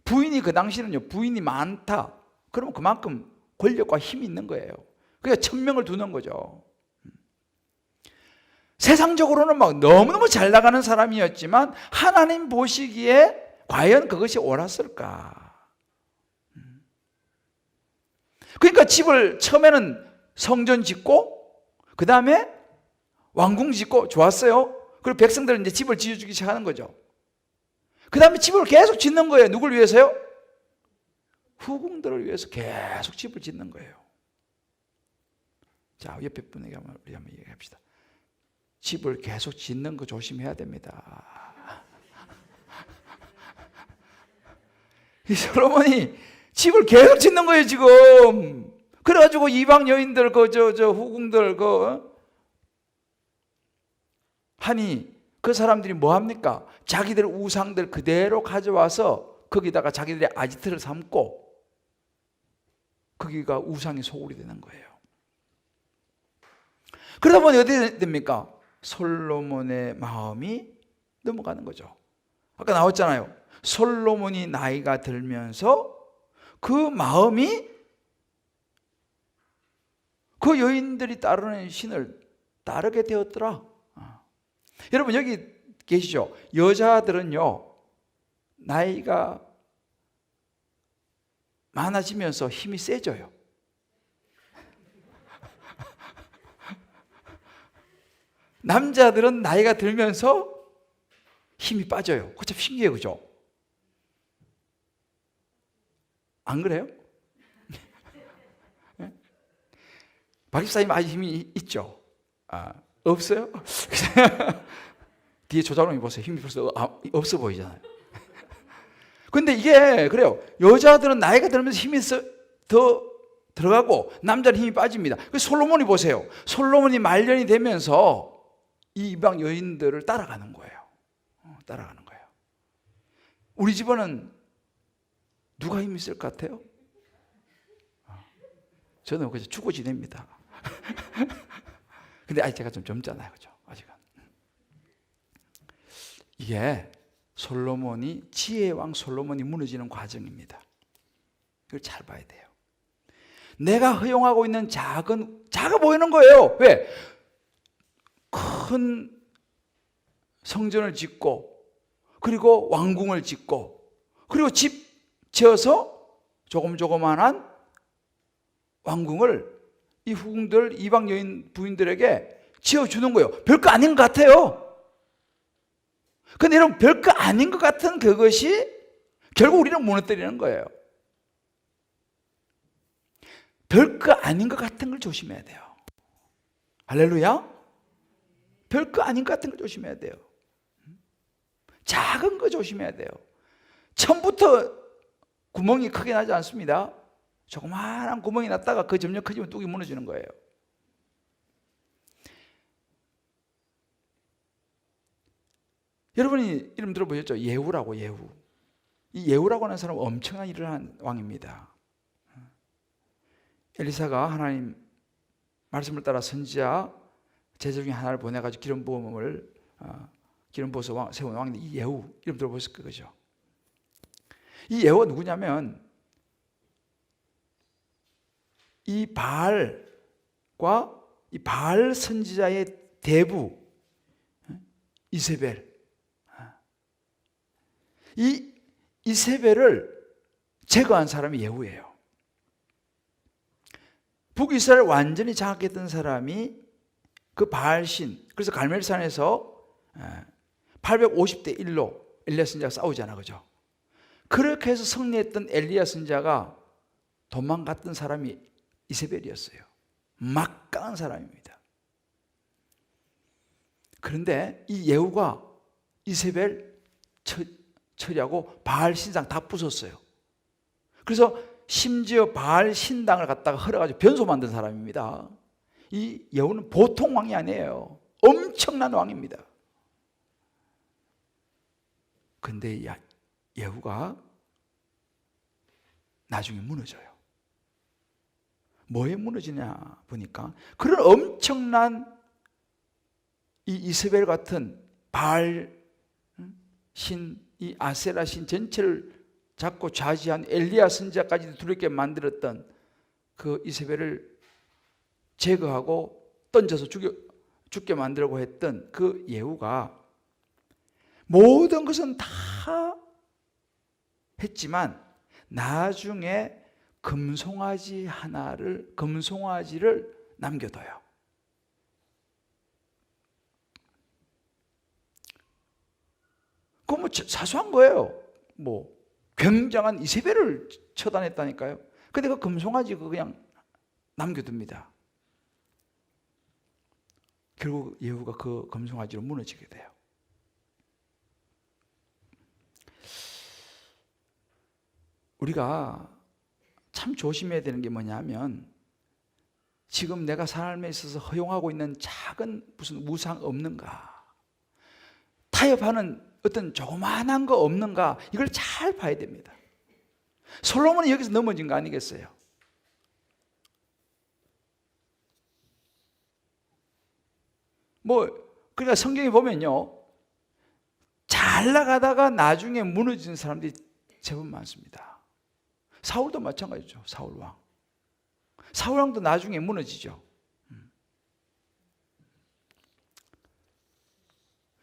부인이 그 당시는요 부인이 많다. 그러면 그만큼 권력과 힘이 있는 거예요. 그러니까 1000명을 두는 거죠. 세상적으로는 막 너무너무 잘 나가는 사람이었지만 하나님 보시기에 과연 그것이 옳았을까? 그러니까 집을 처음에는 성전 짓고 그 다음에 왕궁 짓고 좋았어요. 그리고 백성들은 이제 집을 지어주기 시작하는 거죠. 그 다음에 집을 계속 짓는 거예요. 누굴 위해서요? 후궁들을 위해서 계속 집을 짓는 거예요. 자, 옆에 분에게 우리 한번 얘기합시다. 집을 계속 짓는 거 조심해야 됩니다. 이 솔로몬이 집을 계속 짓는 거예요, 지금. 그래가지고 이방 여인들, 후궁들, 하니 그 사람들이 뭐 합니까? 자기들 우상들 그대로 가져와서 거기다가 자기들의 아지트를 삼고 거기가 우상의 소굴이 되는 거예요. 그러다 보니 어떻게 됩니까? 솔로몬의 마음이 넘어가는 거죠. 아까 나왔잖아요. 솔로몬이 나이가 들면서 그 마음이 그 여인들이 따르는 신을 따르게 되었더라. 여러분 여기 계시죠? 여자들은요, 나이가 많아지면서 힘이 세져요. 남자들은 나이가 들면서 힘이 빠져요. 그거 참 신기해요, 그죠? 안 그래요? 박 집사님 아직 힘이 있죠? 없어요? 뒤에 조장님이 보세요. 힘이 벌써 없어 보이잖아요. 근데 이게 그래요. 여자들은 나이가 들면서 힘이 더 들어가고 남자는 힘이 빠집니다. 솔로몬이 보세요. 솔로몬이 말년이 되면서 이 이방 여인들을 따라가는 거예요. 따라가는 거예요. 우리 집안은 누가 힘이 있을 것 같아요? 저는 그냥 죽고 지냅니다. 근데 아직 제가 좀 젊잖아요, 그죠? 아직은. 이게 솔로몬이, 지혜의 왕 솔로몬이 무너지는 과정입니다. 이걸 잘 봐야 돼요. 내가 허용하고 있는 작아 보이는 거예요. 왜? 큰 성전을 짓고, 그리고 왕궁을 짓고, 그리고 집 지어서 조그만한 왕궁을 이 후궁들, 이방 여인 부인들에게 지어주는 거예요. 별거 아닌 것 같아요. 근데 여러분, 별거 아닌 것 같은 그것이 결국 우리를 무너뜨리는 거예요. 별거 아닌 것 같은 걸 조심해야 돼요. 할렐루야. 별거 아닌 것 같은 걸 조심해야 돼요. 작은 거 조심해야 돼요. 처음부터 구멍이 크게 나지 않습니다. 조그마한 구멍이 났다가 그 점점 커지면 뚝이 무너지는 거예요. 여러분이 이름 들어보셨죠? 예후라고, 예후. 이 예후라고 하는 사람은 엄청난 일을 한 왕입니다. 엘리사가 하나님 말씀을 따라 선지자 제자 중에 하나를 보내가지고 기름 부어서 세운 왕인데, 이 예후 이름 들어보셨을 거죠? 이 예후가 누구냐면 이 바알과 이 바알 선지자의 대부 이세벨, 이 이세벨을 제거한 사람이 예후예요. 북이스라엘 완전히 장악했던 사람이 그 바알신, 그래서 갈멜산에서 850대 1로 엘리야 선지자가 싸우잖아, 그죠? 그렇게 해서 승리했던 엘리야 선지자가 도망갔던 사람이 이세벨이었어요. 막강한 사람입니다. 그런데 이 예후가 이세벨 처리하고 바알 신상 다 부쉈어요. 그래서 심지어 바알 신당을 갖다가 헐어가지고 변소 만든 사람입니다. 이 예후는 보통 왕이 아니에요. 엄청난 왕입니다. 근데 예후가 나중에 무너져요. 뭐에 무너지냐 보니까 그런 엄청난 이 이세벨 같은 바알 신, 이 아세라 신 전체를 잡고 좌지한 엘리야 선지자까지도 두렵게 만들었던 그 이세벨을 제거하고 던져서 죽게 만들려고 했던 그 예후가 모든 것은 다 했지만 나중에 금송아지를 남겨둬요. 그건 뭐 사소한 거예요. 뭐 굉장한 이세벨을 처단했다니까요. 근데 그 금송아지 그냥 남겨둡니다. 결국 예후가 그 금송아지로 무너지게 돼요. 우리가 참 조심해야 되는 게 뭐냐면, 지금 내가 삶에 있어서 허용하고 있는 작은 무슨 우상 없는가, 타협하는 어떤 조그만한 거 없는가, 이걸 잘 봐야 됩니다. 솔로몬이 여기서 넘어진 거 아니겠어요? 그러니까 성경에 보면요, 잘 나가다가 나중에 무너지는 사람들이 제법 많습니다. 사울도 마찬가지죠. 사울 왕도 나중에 무너지죠.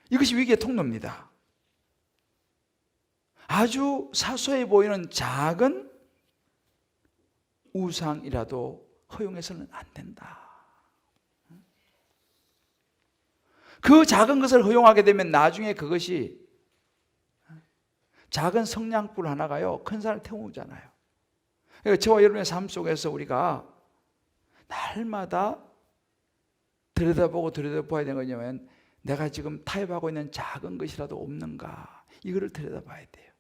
이것이 위기의 통로입니다. 아주 사소해 보이는 작은 우상이라도 허용해서는 안 된다. 그 작은 것을 허용하게 되면 나중에 그것이 작은 성냥불 하나가요, 큰 산을 태우잖아요. 그러니까 저와 여러분의 삶 속에서 우리가 날마다 들여다봐야 되는 거냐면, 내가 지금 타협하고 있는 작은 것이라도 없는가, 이거를 들여다봐야 돼요.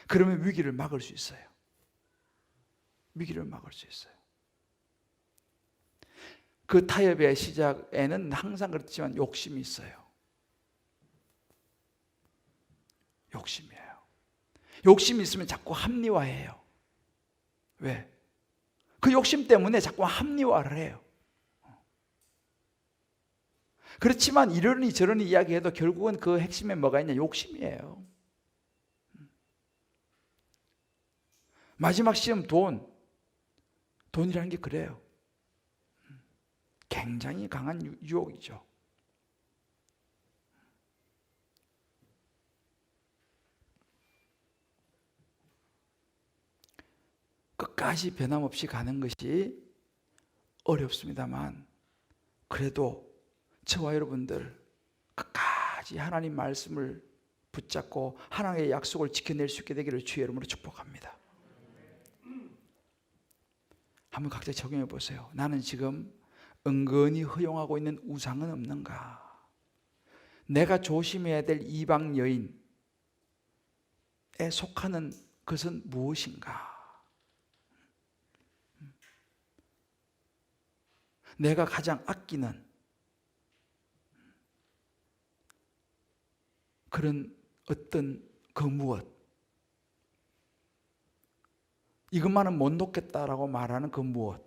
그러면 위기를 막을 수 있어요. 위기를 막을 수 있어요. 그 타협의 시작에는 항상 그렇지만 욕심이 있어요. 욕심이에요. 욕심이 있으면 자꾸 합리화해요. 왜? 그 욕심 때문에 자꾸 합리화를 해요. 그렇지만 이러니 저러니 이야기해도 결국은 그 핵심에 뭐가 있냐? 욕심이에요. 마지막 시험 돈이라는 게 그래요. 굉장히 강한 유혹이죠. 끝까지 변함없이 가는 것이 어렵습니다만, 그래도 저와 여러분들 끝까지 하나님 말씀을 붙잡고 하나님의 약속을 지켜낼 수 있게 되기를 주의 이름으로 축복합니다. 한번 각자 적용해 보세요. 나는 지금 은근히 허용하고 있는 우상은 없는가? 내가 조심해야 될 이방 여인에 속하는 것은 무엇인가? 내가 가장 아끼는 그런 어떤 그 무엇, 이것만은 못 놓겠다라고 말하는 그 무엇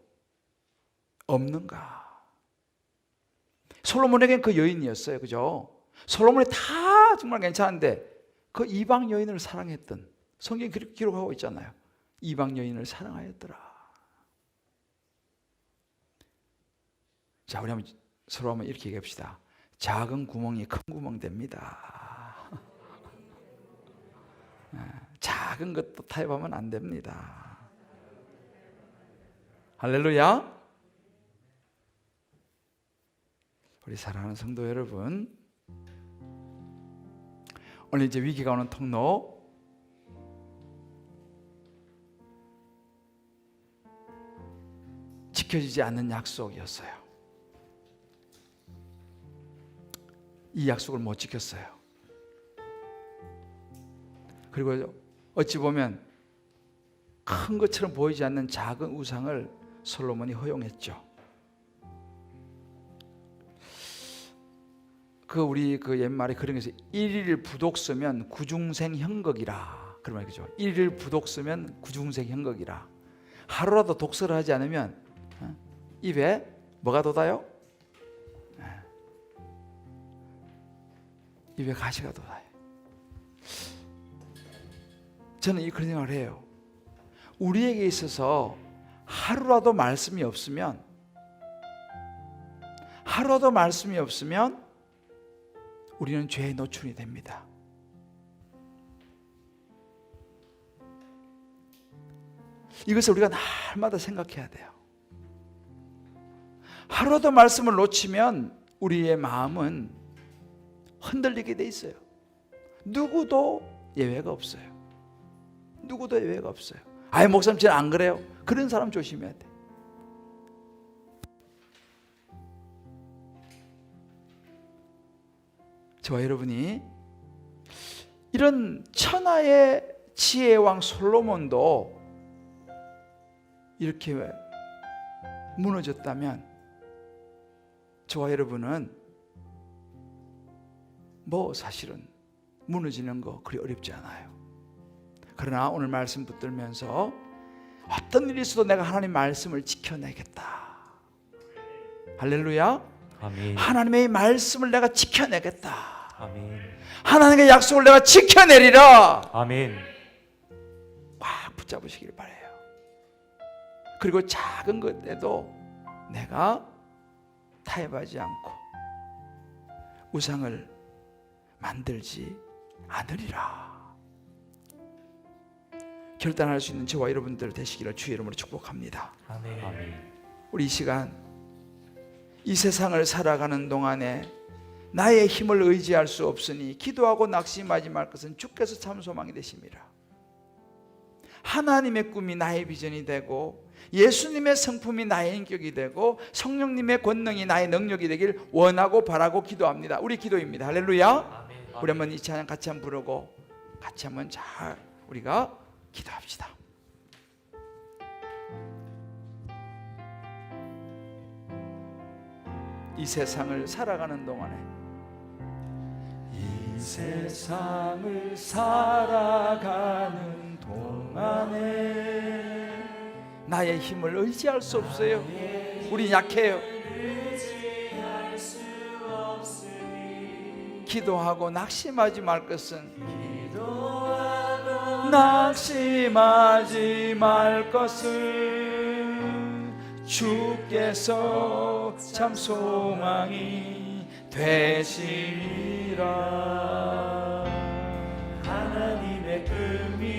없는가? 솔로몬에겐 그 여인이었어요. 그죠? 솔로몬이 다 정말 괜찮은데 그 이방 여인을 사랑했던, 성경이 그렇게 기록하고 있잖아요. 이방 여인을 사랑하였더라. 자, 우리 서로 한번 이렇게 얘기합시다. 작은 구멍이 큰 구멍 됩니다. 작은 것도 타협하면 안 됩니다. 할렐루야. 우리 사랑하는 성도 여러분, 오늘 이제 위기가 오는 통로, 지켜지지 않는 약속이었어요. 이 약속을 못 지켰어요. 그리고 어찌 보면 큰 것처럼 보이지 않는 작은 우상을 솔로몬이 허용했죠. 우리 옛말에 그런 게 있어요. 일일 부독 쓰면 구중생 형극이라. 그런 말 그죠? 일일 부독 쓰면 구중생 형극이라. 하루라도 독서를 하지 않으면 입에 뭐가 돋아요? 입에 가시가 돋아요. 저는 그런 생각을 해요. 우리에게 있어서 하루라도 말씀이 없으면 우리는 죄에 노출이 됩니다. 이것을 우리가 날마다 생각해야 돼요. 하루라도 말씀을 놓치면 우리의 마음은 흔들리게 돼 있어요. 누구도 예외가 없어요. 아예 목사님 저는 안 그래요. 그런 사람 조심해야 돼. 저와 여러분이 이런 천하의 지혜의 왕 솔로몬도 이렇게 무너졌다면 저와 여러분은 사실은 무너지는 거 그리 어렵지 않아요. 그러나 오늘 말씀 붙들면서 어떤 일이 있어도 내가 하나님 말씀을 지켜내겠다. 할렐루야. 아멘. 하나님의 말씀을 내가 지켜내겠다. 아멘. 하나님의 약속을 내가 지켜내리라. 아멘. 꽉 붙잡으시길 바라요. 그리고 작은 것에도 내가 타협하지 않고 우상을 만들지 않으리라. 결단할 수 있는 저와 여러분들 되시기를 주의 이름으로 축복합니다. 아멘. 아멘. 우리 이 시간 이 세상을 살아가는 동안에 나의 힘을 의지할 수 없으니 기도하고 낙심하지 말 것은 주께서 참 소망이 되심이라. 하나님의 꿈이 나의 비전이 되고 예수님의 성품이 나의 인격이 되고 성령님의 권능이 나의 능력이 되길 원하고 바라고 기도합니다. 우리 기도입니다. 할렐루야. 아멘. 우리 한번 이 찬양 같이 한번 부르고 같이 한번 잘 우리가 기도합시다. 이 세상을 살아가는 동안에 이 세상을 살아가는 동안에 나의 힘을 의지할 수 없어요. 우리 약해요. 기도하고 낙심하지 말 것은 낙심하지 말 것은 주께서 참 소망이 되시리라. 하나님의 꿈이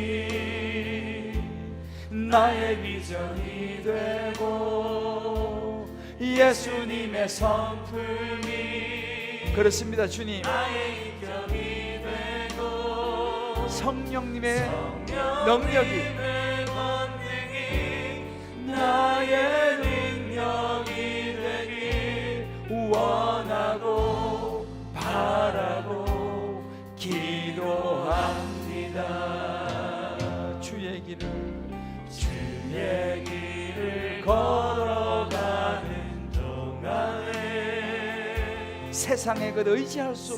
나의 비전이 되고 예수님의 성품이 그렇습니다. 주님 나의 인격이 되고 성령님의 능력이 나의 능력이 되길 원하고 바라고 기도합니다. 주의 길을 걸어가는 동안에 세상의 것 의지할 수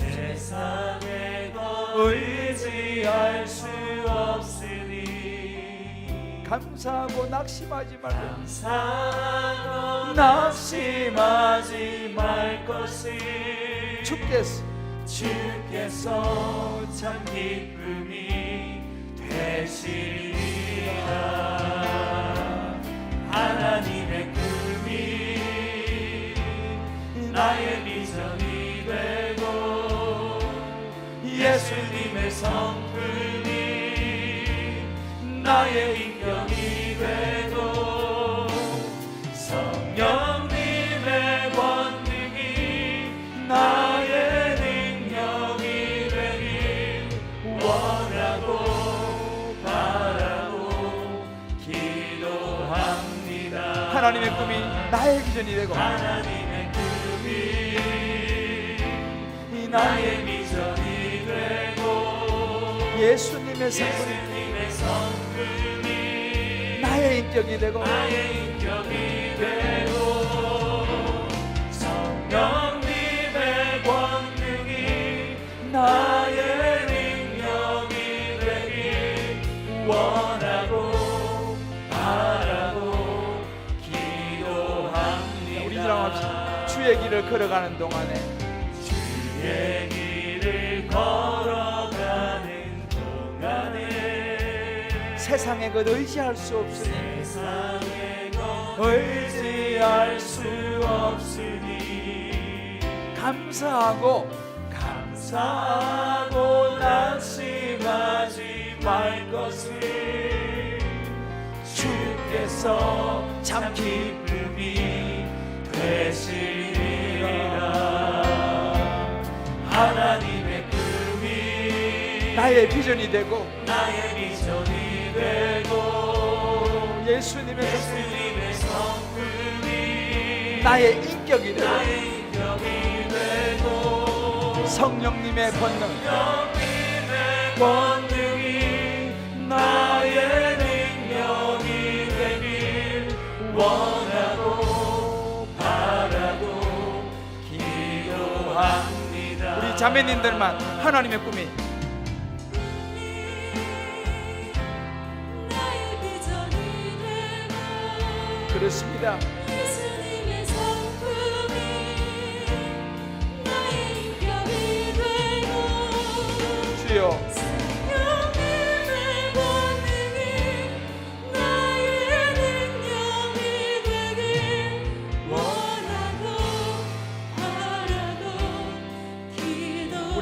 없으니 감사하고 낙심하지 말 것을 주께서 참 기쁨이 되시리라. 하나님의 꿈이 나의 비전이 되고 예수님의 성품이 나의 인격이 되고 성령님의 권능이 나의 능력이 되길 원하고 바라고 기도합니다. 하나님의 꿈이 나의 비전이 되고 하나님의 꿈이 나의 비전이 되고 예수님의 성품이 나의 인격이 되고 성령님의 권능이 나의 능력이 되길 원하고 바라고 기도합니다. 우리 기도합시다. 주의 길을 걸어가는 동안에 주의 길을 걸어가는 동안에 세상의 것 의지할 수 없으니 감사하고 낙심하지 말 것을 주께서 참 기쁨이 되시리라. 하나님의 꿈이 나의 비전이 되고 예수님의 성품이 나의 인격이 되고 성령님의 권능이 나의 능력이 되길 원하고 바라고 기도합니다. 우리 자매님들만 하나님의 꿈이 그렇습니다.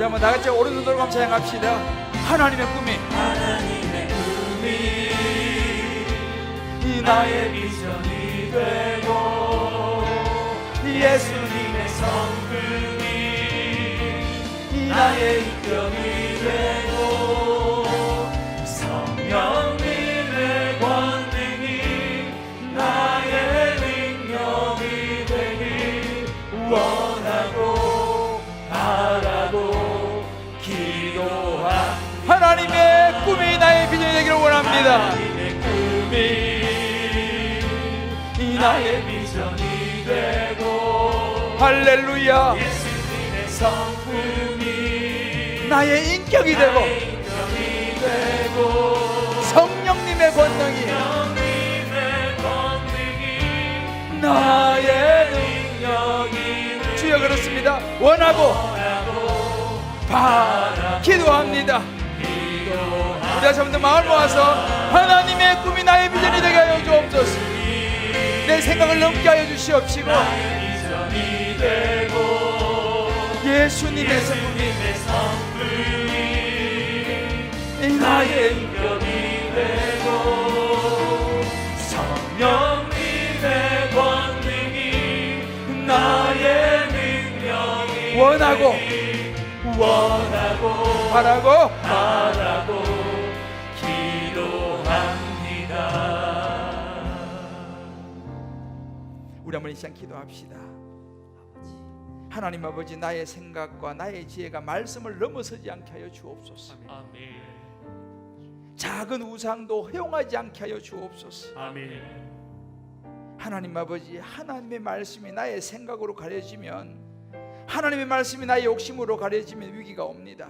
우리 한번 다같이 오른손 들고 찬양합시다. 하나님의 꿈이 나의 비전이 되고 예수님의 성품이 나의 인격이 되고 성령님의 권능이 나의 능력이 되길 원하고 바라고 기도한 하나님의 꿈이 나의 비전이 되기를 원합니다. 하나님의 꿈이 나의 비전이 되고 할렐루야. 예수님의 성품이 나의 인격이 되고 성령님의 권능이 나의 능력이 주여 그렇습니다. 원하고 기도합니다. 우리 다시 한번 마음을 모아서 하나님의 꿈이 나의 비전이 되게 하여 주옵소서. 내 생각을 넘게 하여 주시옵시고 예수님의 성품이 나의 인격이 되고 성령님의 권능이 나의 능력이 원하고 바라고 기도합니다. 우리 한번 이 시간 기도합시다. 하나님 아버지, 나의 생각과 나의 지혜가 말씀을 넘어서지 않게 하여 주옵소서. 아멘. 작은 우상도 허용하지 않게 하여 주옵소서. 아멘. 하나님 아버지, 하나님의 말씀이 나의 생각으로 가려지면, 하나님의 말씀이 나의 욕심으로 가려지면 위기가 옵니다.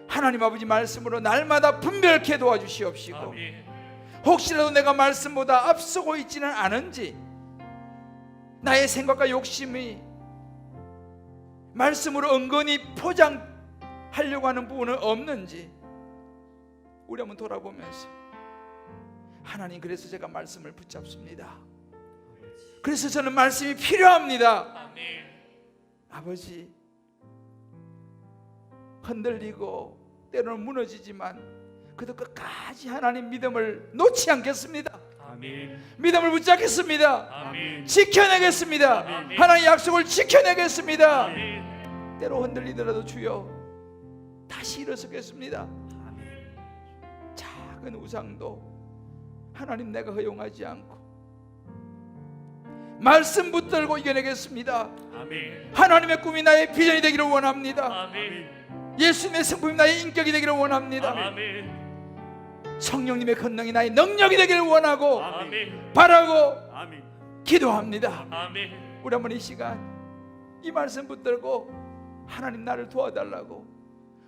하나님 아버지 말씀으로 날마다 분별케 도와주시옵시고 아멘. 혹시라도 내가 말씀보다 앞서고 있지는 않은지, 나의 생각과 욕심이 말씀으로 은근히 포장하려고 하는 부분은 없는지 우리 한번 돌아보면서, 하나님, 그래서 제가 말씀을 붙잡습니다. 그래서 저는 말씀이 필요합니다. 아멘. 아버지, 흔들리고 때로는 무너지지만 그래도 끝까지 하나님 믿음을 놓지 않겠습니다. 아멘. 믿음을 붙잡겠습니다. 아멘. 지켜내겠습니다. 아멘. 하나님의 약속을 지켜내겠습니다. 아멘. 때로 흔들리더라도 주여 다시 일어서겠습니다. 아멘. 작은 우상도 하나님 내가 허용하지 않고 말씀 붙들고 이겨내겠습니다. 아멘. 하나님의 꿈이 나의 비전이 되기를 원합니다. 아멘. 예수님의 성품이 나의 인격이 되기를 원합니다. 아멘. 성령님의 권능이 나의 능력이 되기를 원하고 아멘. 바라고 아멘. 기도합니다. 아멘. 우리 한번 이 시간 이 말씀 붙들고 하나님 나를 도와달라고,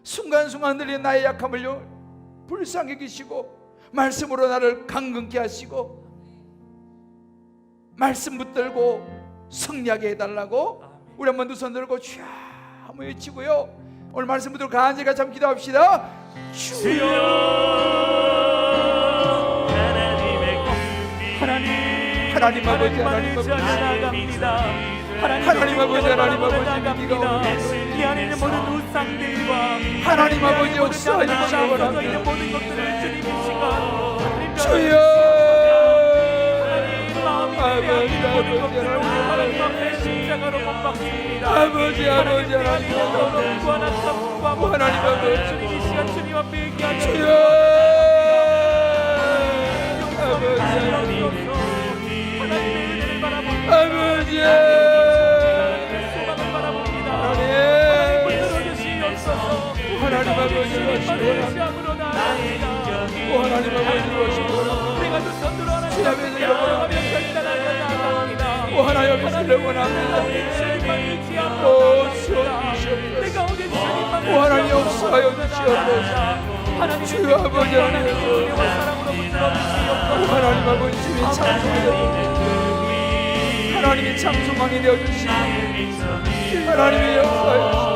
순간순간 들리는 나의 약함을 불쌍히 여기시고 말씀으로 나를 강건케 하시고 말씀 붙들고 승리하게 해달라고 우리 한번 두 손 들고 주여 한번 외치고요, 오늘 말씀 붙들고 간절히 같이 한번 기도합시다. 주여. 하나님 아버지, 하나님 아버지, 하나님 아버지, 하나님 아버지, 이 안에 있는 모든 우상들과 하나님 아버지 역사하시기 원합니다. 모든 것들을 주님 이 시간 주여. 아버지, 모든 것들을 하나님 앞에 십자가로 못 박습니다. 아버지, 아버지, 하나님 아버지, 하나님 하나님 아버지, 주님 이 시간 주님 앞에 얘기하며 주여. 아버지, 하나님의 은혜를 바라봅니다. 아버지, 소망을 바라봅니다. 하나님, 들어주시옵소서. 하나님 아버지, 주님만의 시험으로 나아갑니다. 하나님 아버지, 내가 두 손으로 하나님 주님의 앞에 이름으로 나아가며 결단하며 나아갑니다. 하나님 앞에 원합니다. 주님만 의지하며 오, 주옵소서. 내가 오늘 주님만 오, 하나님 역사하여 주시옵소서. 하나님 주여 아버지, 하나님 은혜와 사랑으로 붙들어 주시옵소서. 하나님 아버지, 주의 창조되어 하나님의 창조망이 되어주시고 하나님의 역사여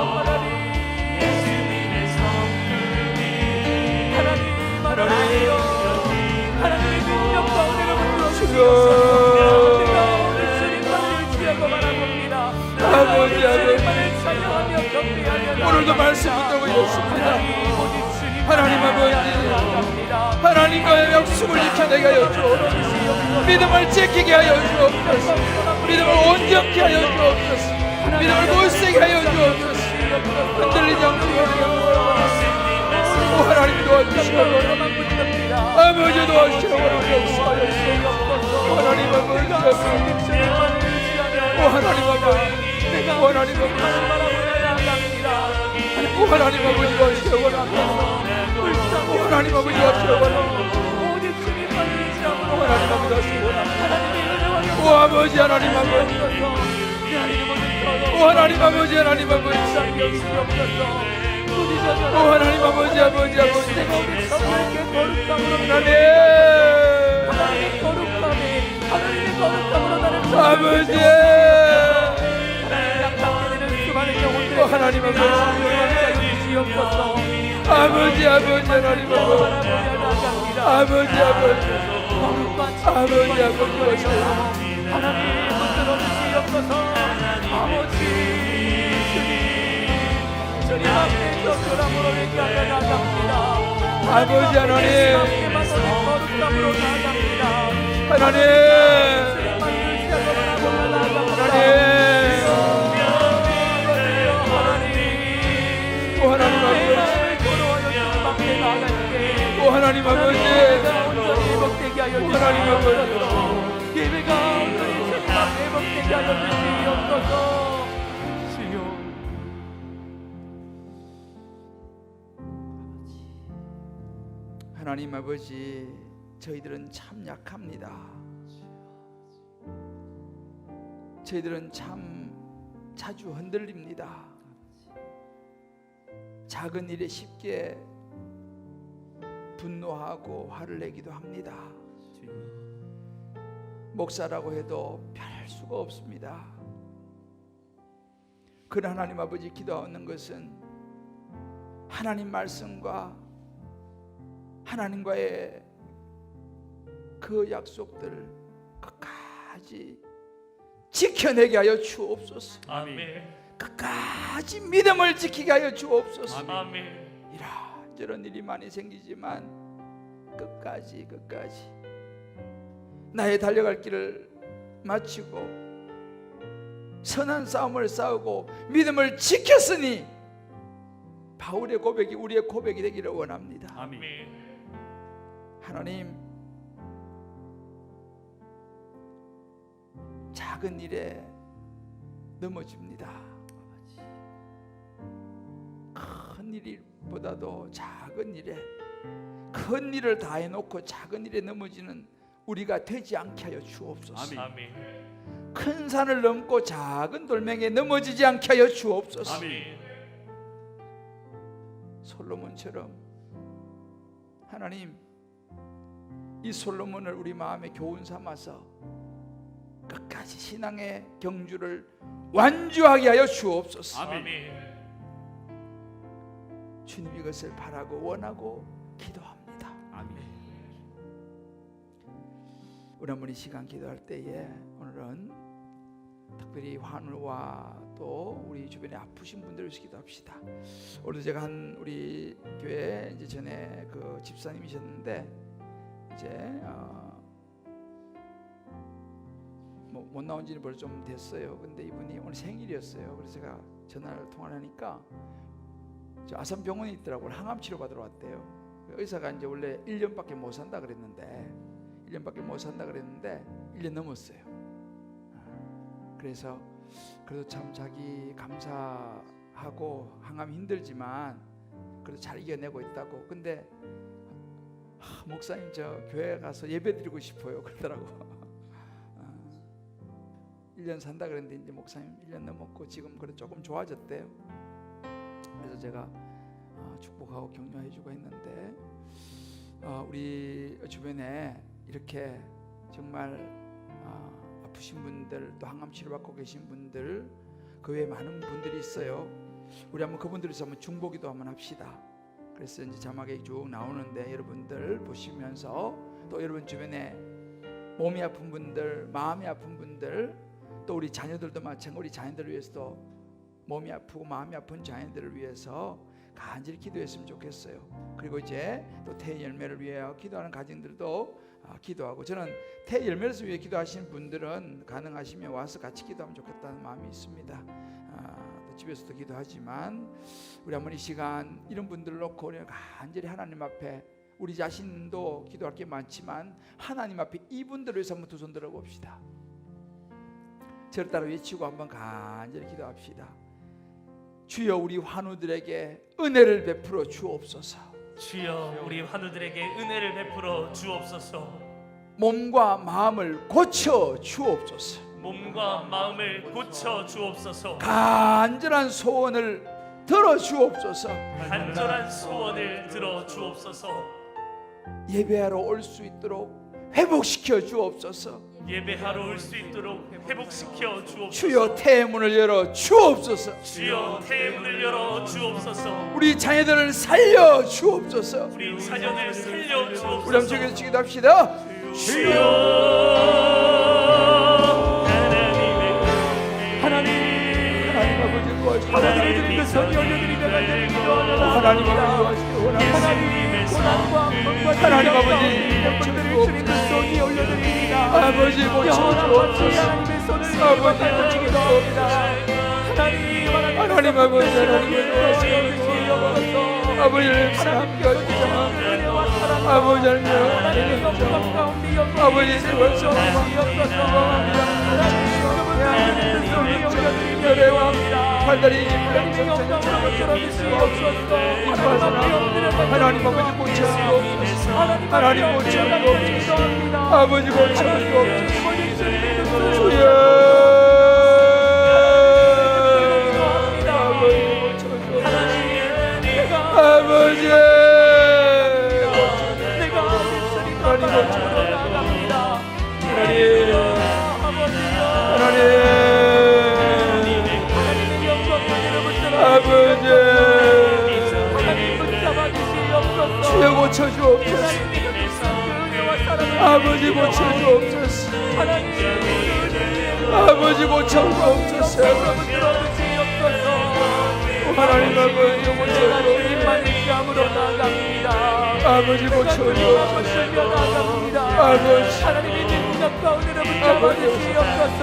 하나님의 능력과 은혜로 붙들어 주여. 내가 오늘 주님만을 의지하고 바라봅니다. 아버지, 아버지, 주님만을 찬양하며 경배하며 오늘도 주옵습니다. 하나님 아버지, 하나님과의 약속을 지켜내게 하여 주옵소서. 믿음을 지키게 하여 주옵소서. 믿음을 온전케 하여 주옵소서. 믿음을 못세게 하여 주옵소서. 흔들리지 않고 하나님 도와주시옵소서. 아버지 도와주시옵소서. 하나님 아버지, 하나님 아버지, 하나님 아버지, 하나님 아버지 도와주시옵소서. 하나님 아버지 도와주시옵소서. 하나님 아버지 도와주시옵소서. 오 아버지, 하나님 아버지, 오 하나님 아버지, 하나님 아버지, 오 하나님 아버지, 아버지, 아버지, 아버지, 오 하나님 아버지, 아버지, 아버지, 하나님 아버지, 아버지, 아버지, 아버지, 아버지, 하나님 붙들어 주시옵소서. 아버지 주님 앞에 적절함으로 얘기하여 나갑니다. 아버지 하나님, 거룩함으로 나갑니다. 하나님, 오 하나님 아버지, 오 하나님 아버지, 오 하나님 아버지, 예배가 온전히 주님 앞에 복되게 하여 주시옵소서. 주여, 하나님 아버지, 저희들은 참 약합니다. 저희들은 참 자주 흔들립니다. 작은 일에 쉽게 분노하고 화를 내기도 합니다. 목사라고 해도 별 수가 없습니다. 그러나 하나님 아버지, 기도하는 것은 하나님 말씀과 하나님과의 그 약속들을 끝까지 지켜내게 하여 주옵소서. 아멘. 끝까지 믿음을 지키게 하여 주옵소서. 아멘. 이런저런 일이 많이 생기지만 끝까지 나의 달려갈 길을 마치고 선한 싸움을 싸우고 믿음을 지켰으니 바울의 고백이 우리의 고백이 되기를 원합니다. 아멘. 하나님, 작은 일에 넘어집니다. 큰 일보다도 작은 일에, 큰 일을 다 해놓고 작은 일에 넘어지는 우리가 되지 않게 하여 주옵소서. 아멘. 큰 산을 넘고 작은 돌멩이에 넘어지지 않게 하여 주옵소서. 아멘. 솔로몬처럼 하나님, 이 솔로몬을 우리 마음에 교훈 삼아서 끝까지 신앙의 경주를 완주하게 하여 주옵소서. 아멘. 주님, 이것을 바라고 원하고 기도합니다. 아멘. 우리 한번 이 시간 기도할 때에 오늘은 특별히 환우와 또 우리 주변에 아프신 분들을 위해서 기도합시다. 오늘도 제가 한 우리 교회 이제 전에 그 집사님이셨는데 이제 뭐 못 나온 지는 벌써 좀 됐어요. 근데 이분이 오늘 생일이었어요. 그래서 제가 전화를 통화를 하니까 저 아산병원에 있더라고요. 항암 치료 받으러 왔대요. 의사가 이제 원래 1년밖에 못 산다 그랬는데 1년 넘었어요. 그래서 그래도 참 자기 감사하고 항암 힘들지만 그래도 잘 이겨내고 있다고. 근데 목사님, 저 교회 가서 예배 드리고 싶어요 그러더라고. 1년 산다 그랬는데 이제 목사님 1년 넘었고 지금 그래 조금 좋아졌대요. 그래서 제가 축복하고 격려해주고 했는데 우리 주변에 이렇게 정말 아프신 분들, 또 항암 치료받고 계신 분들, 그 외에 많은 분들이 있어요. 우리 한번 그분들에서 한번 중보기도 한번 합시다. 그래서 이제 자막에 쭉 나오는데 여러분들 보시면서 또 여러분 주변에 몸이 아픈 분들, 마음이 아픈 분들, 또 우리 자녀들도 마찬가지로 우리 자녀들을 위해서도 몸이 아프고 마음이 아픈 자녀들을 위해서 간절히 기도했으면 좋겠어요. 그리고 이제 또 태열매를 위하여 기도하는 가정들도 기도하고, 저는 태열매를 위해 기도하시는 분들은 가능하시면 와서 같이 기도하면 좋겠다는 마음이 있습니다. 또 집에서도 기도하지만 우리 한번 이 시간 이런 분들을 놓고 우리가 간절히 하나님 앞에, 우리 자신도 기도할 게 많지만 하나님 앞에 이분들을 위해서 한번 두 손 들어봅시다. 저를 따라 외치고 한번 간절히 기도합시다. 주여, 우리 환우들에게 은혜를 베풀어 주옵소서. 주여, 우리 환우들에게 은혜를 베풀어 주옵소서. 몸과 마음을 고쳐 주옵소서. 몸과 마음을 고쳐 주옵소서. 간절한 소원을 들어 주옵소서. 간절한 소원을 들어 주옵소서. 예배하러 올 수 있도록 회복시켜 주옵소서. 예배하러 올 수 있도록 회복시켜 주옵소서. 주여, 태문을 열어 주옵소서. 주여, 태문을 열어 주옵소서. 우리 자녀들을 살려 주옵소서. 우리 자녀를 살려 주옵소서. 우리 함께 기도하기도 합시다. 주여, 하나님 아버지 도와주시고, 하나님의 드린 선이 올려드리며 간절히 기도하노라. 하나님 아버지 도와주시고, 하나님 고난과 아픔과 하나님 아버지 여러분들을 주님 그 손이 올려드립니다. 아버지 고쳐주옵소서. 하나님의 손을 아버지 간절히 기도합니다. 하나님 아버지, 하나님을 도와주시옵소서. 아버지를 사랑하게 하시옵소서. 아버지 하나님 아버지 세월서 판단이 하나님 아버지 고쳐주옵소서. 하나님 고쳐주옵소서. 아버지 고쳐주옵소서. 주여, 아버지 주여 고쳐주옵소서. 아버지 고쳐주옵소서. 아버지 고쳐주옵소서. 하나님 아버지 고쳐주옵소서. 아버지 고쳐주옵소서. 아버지 하나님의 능력 가운데로 붙잡아 주시옵소서.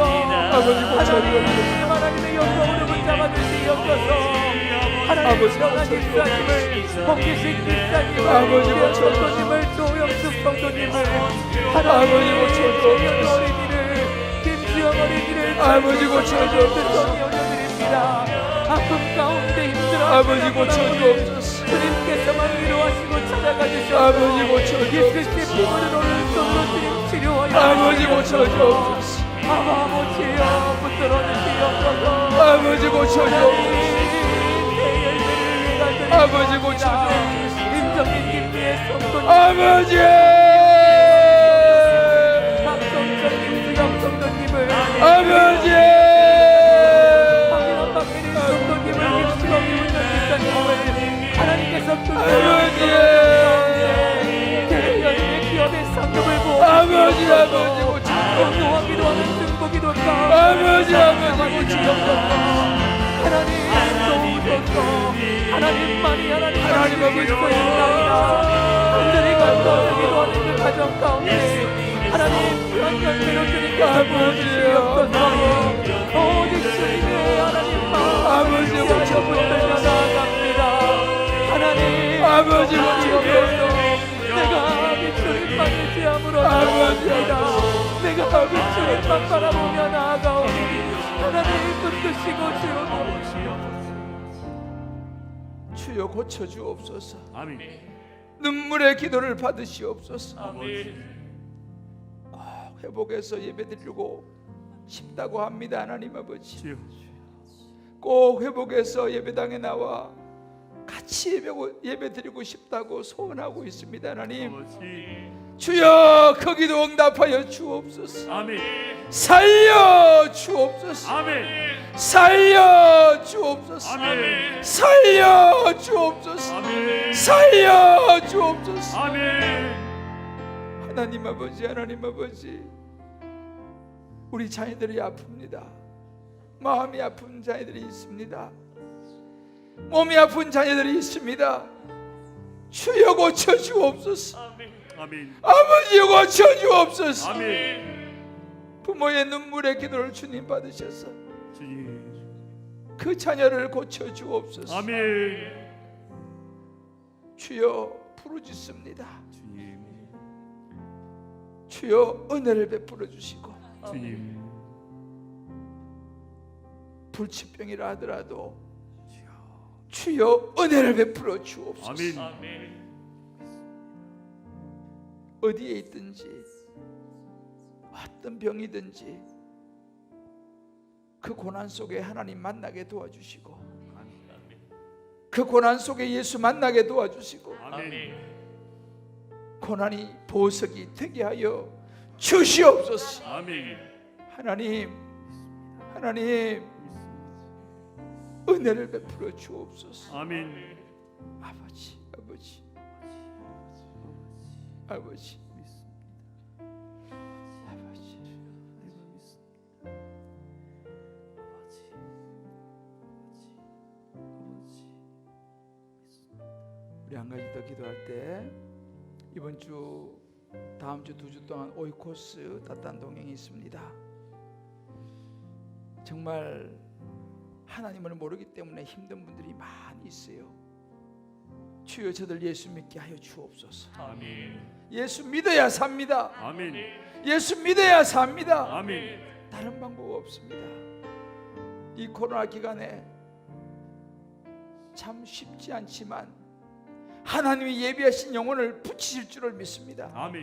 아버지 고쳐주옵소서. 하나님의 영광으로 붙잡아 주시옵소서. 하나님의 전한 일사님을 홍기식 일사님을 아버지 고쳐주옵소서. 성도님을 조영숙 성도님을 아버지 고쳐주옵소서. 어린이를 김수영 어린이를 아버지 고쳐주옵소서. 손이 올려드립니다. 아픔 가운데 힘들어 아버지 고쳐주옵소서. 주님께서만 위로하시고 찾아가 주셔서 아버지 고쳐주옵소서. 예수의 피부를 오른손으로 주님 치료하여 아버지 고쳐주옵소서. 아버지여 붙들어 주시옵소서. 아버지 고쳐주옵소서. 아버지 고쳐주옵소서. 임정민 김미의 성도님 아버지 박성철 김수영 성도님을 아버지 박민원 박민희 성도님을 김수영 이문정 집사님을 하나님께서 아버지 대열의 기업의 상급을 보고 아버지 고쳐주옵소서. 영노와 기도하는 승복기도가 아버지 주옵소서. 하나님 도우소서. 하나님만이 하나님 아버지 소유입니다. 간절히 간절히 기도하는 그 가정 가운데 하나님 그런 열매로 주님께서 부어주시옵소서. 오직 주님의 하나님만 아버지 붙들며 나아갑니다. 하나님 아버지 주옵소서. 내가 주님만 의지함으로 나아갑니다. 내가 주님만 바라보며 나아가오니 하나님 붙드시고 주옵소서. 주여 고쳐주옵소서. 아멘. 눈물의 기도를 받으시옵소서. 아멘. 꼭 회복해서 예배드리고 싶다고 합니다. 하나님 아버지 꼭 회복해서 예배당에 나와 같이 예배드리고 싶다고 소원하고 있습니다. 하나님 주여 거기도 응답하여 주옵소서. 아멘. 살려 주옵소서. 아멘. 살려 주옵소서. 아멘. 살려 주옵소서. 아멘. 살려 주옵소서. 아멘. 하나님 아버지 우리 자녀들이 아픕니다. 마음이 아픈 자녀들이 있습니다. 몸이 아픈 자녀들이 있습니다. 주여 고쳐주옵소서. 아멘. 아버지 고쳐주옵소서. 아멘. 부모의 눈물의 기도를 주님 받으셔서 주님. 그 자녀를 고쳐주옵소서. 아멘. 주여 부르짖습니다. 주님. 주여 은혜를 베풀어 주시고 주님. 불치병이라 하더라도 주여 은혜를 베풀어 주옵소서. 아멘. 어디에 있든지 어떤 병이든지 그 고난 속에 하나님 만나게 도와주시고 그 고난 속에 예수 만나게 도와주시고 아멘. 고난이 보석이 되게 하여 주시옵소서. 아멘. 하나님 은혜를 베풀어 주옵소서. 아멘. 아버지 아버지 우리 한 가지 더 기도할 때 이번 주 다음 주 2주 동안 오이코스 따뜻한 동행이 있습니다. 정말 하나님을 모르기 때문에 힘든 분들이 많이 있어요. 주여 저들 예수 믿게 하여 주옵소서. 아멘. 예수 믿어야 삽니다. 아멘. 예수 믿어야 삽니다. 아멘. 다른 방법 없습니다. 이 코로나 기간에 참 쉽지 않지만 하나님이 예비하신 영혼을 붙이실 줄을 믿습니다. 아멘.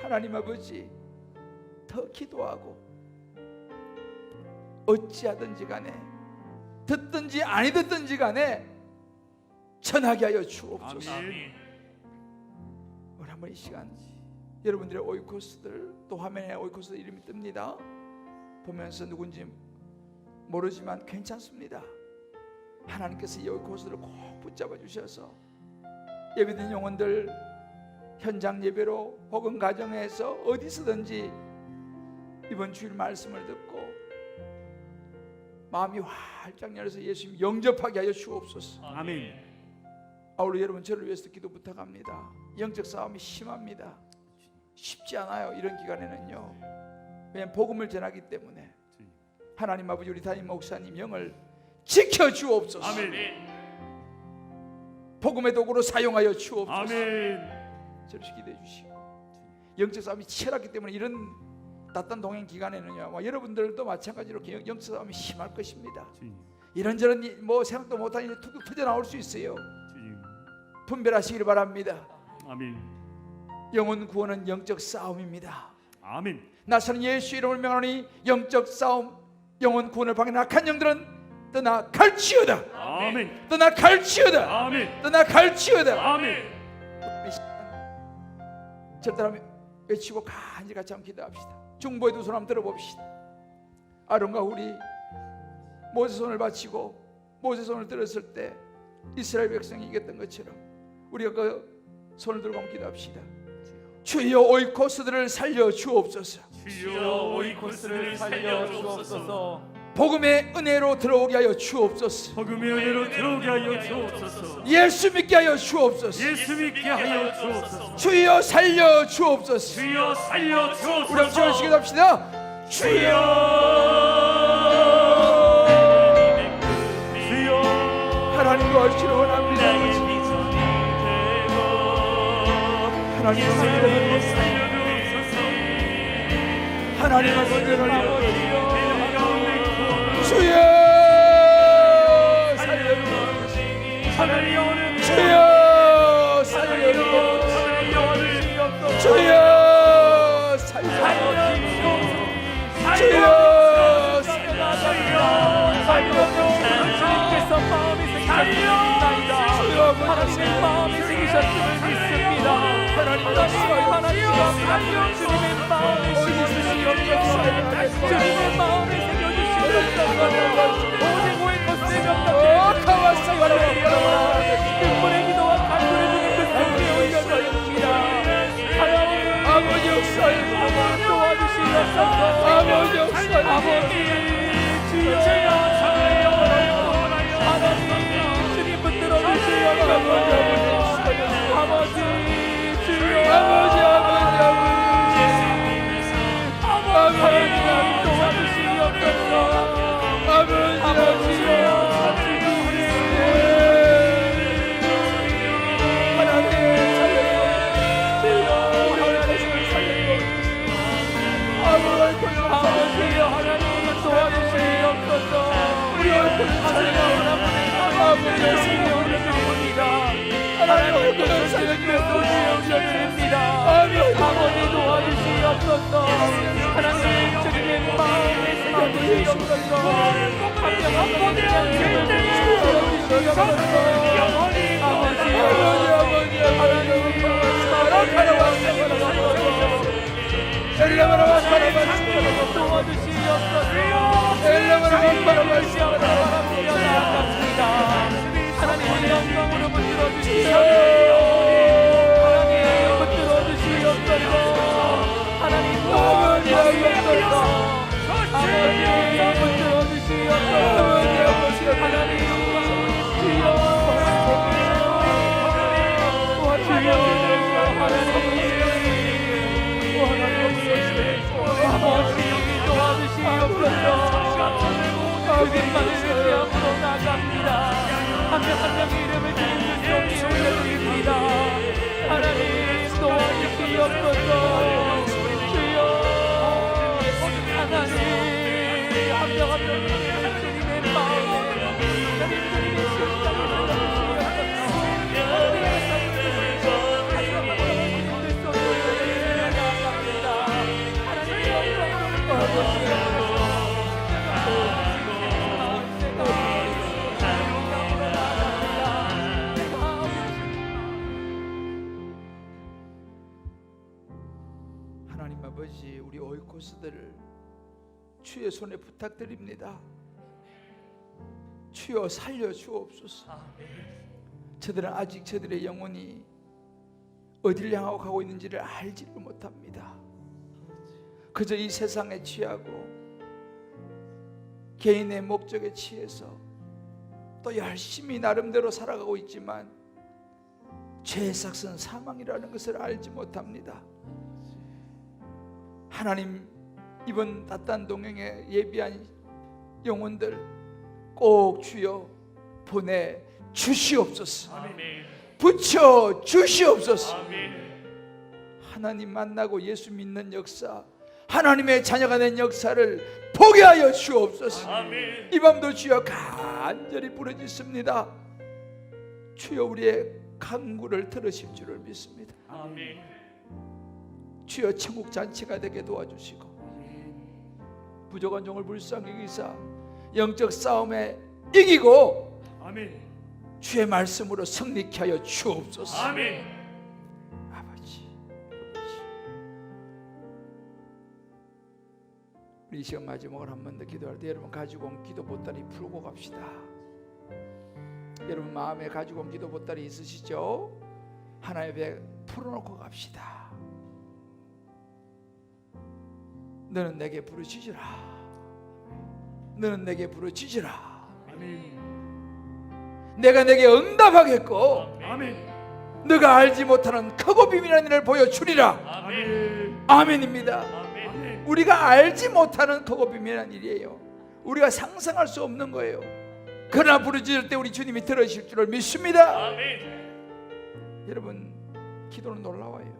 하나님 아버지 더 기도하고 어찌하든지 간에 듣든지 아니 듣든지 간에 전하게 하여 주옵소서. 아멘. 우리 한번 이 시간 여러분들의 오이코스들 또 화면에 오이코스 이름이 뜹니다. 보면서 누군지 모르지만 괜찮습니다. 하나님께서 이 오이코스들을 꼭 붙잡아 주셔서 예배드린 영혼들 현장 예배로 혹은 가정에서 어디서든지 이번 주일 말씀을 듣고 마음이 활짝 열어서 예수님 영접하게 하여 주옵소서. 아멘. 아울러 여러분 저를 위해서 기도 부탁합니다. 영적 싸움이 심합니다. 쉽지 않아요. 이런 기간에는요. 왜냐하면 복음을 전하기 때문에 하나님 아버지 우리 담임 목사님 영을 지켜 주옵소서. 아멘. 복음의 도구로 사용하여 주옵소서. 아멘. 저를 기도해 주시고 영적 싸움이 치열하기 때문에 이런 따뜻한 동행 기간에는요 여러분들도 마찬가지로 영적 싸움이 심할 것입니다. 주님. 이런저런 뭐 생각도 못한 일이 툭툭 터져 나올 수 있어요. 주님. 분별하시길 바랍니다. 아멘. 영혼 구원은 영적 싸움입니다. 아멘. 나서는 예수 이름을 명하노니 영적 싸움 영혼 구원을 방해 악한 영들은 떠나갈지어다. 아멘. 떠나갈지어다. 아멘. 떠나갈지어다. 아멘. 절대로 외치고 간절히 같이 한번 기도합시다. 중보의 두 손 한번 들어봅시다. 아론과 훌이 모세 손을 바치고 모세 손을 들었을 때 이스라엘 백성이 이겼던 것처럼 우리가 그 손을 들고 한번 기도합시다. 주여 오이코스들을 살려 주옵소서. 주여 오이코스를 살려 주옵소서. 복음의 은혜로 들어오게 하여 주옵소서. 복음의 은혜로 들어오게 하여 주옵소서. 예수 믿게 하여 주옵소서. 예수 믿게 하여 주옵소서. 주여 살려 주옵소서. 주여 살려 주옵소서. 우리 한번 기도합시다. 주여 주여 하나님과 하시길 원합니다. 하나님과 하나님과 주여 살려주옵소서. 주여 살려주옵소서. 주여 살려주옵소서. 주여 주님께서 마음이 생기셨습니다. 하나님의 마음이 생기셨음을 믿습니다. 하나님과 살려 주님의 마음이 생겨주시옵소서. 주님의 마음이 생겨주시옵소서. 오직 오이코스의 명령에 바랍니다. 눈물의 기도와 간구를 주님 그 손에 올려드립니다. 아버지 역사에 아버지 도와주시옵소서. 아버지 역사에 아버지 주여 하나님 아버지 도와주시옵소서. 하나님 주님의 마음에 새겨주시옵소서. 한 번에 주시옵소서. 아버지 하나님 하나님 영광으로 붙들어 주시옵소서. 한 명 이름을 주님 올려드립니다. 하나님 도와주시옵소서. 주여 하나님 한 명 한 명 주님의 마음에 주님의 심장을 하나님 아버지, 우리 오이코스들을 주의 손에 부탁드립니다. 주여 살려 주옵소서. 저들은 아직 저들의 영혼이 어디를 향하고 가고 있는지를 알지를 못합니다. 그저 이 세상에 취하고 개인의 목적에 취해서 또 열심히 나름대로 살아가고 있지만 죄의 삭은 사망이라는 것을 알지 못합니다. 하나님, 이번 따뜻한 동행에 예비한 영혼들 꼭 주여 보내 주시옵소서. 붙여 주시옵소서. 하나님 만나고 예수 믿는 역사, 하나님의 자녀가 된 역사를 보게 하여 주옵소서. 이 밤도 주여 간절히 부르짖습니다. 주여 우리의 간구를 들으실 줄을 믿습니다. 주여 천국 잔치가 되게 도와주시고 부족한 종을 불쌍히 여기사 영적 싸움에 이기고 주의 말씀으로 승리케 하여 주옵소서. 아버지, 우리 이 시간 마지막으로 한 번 더 기도할 때 여러분 가지고 온 기도 보따리 풀고 갑시다. 여러분 마음에 가지고 온 기도 보따리 있으시죠? 하나의 배 풀어놓고 갑시다. 너는 내게 부르짖으라. 너는 내게 부르짖으라. 내가 내게 응답하겠고 너가 알지 못하는 크고 비밀한 일을 보여주리라. 아멘입니다. 우리가 알지 못하는 크고 비밀한 일이에요. 우리가 상상할 수 없는 거예요. 그러나 부르짖을 때 우리 주님이 들으실 줄을 믿습니다. 여러분, 기도는 놀라워요.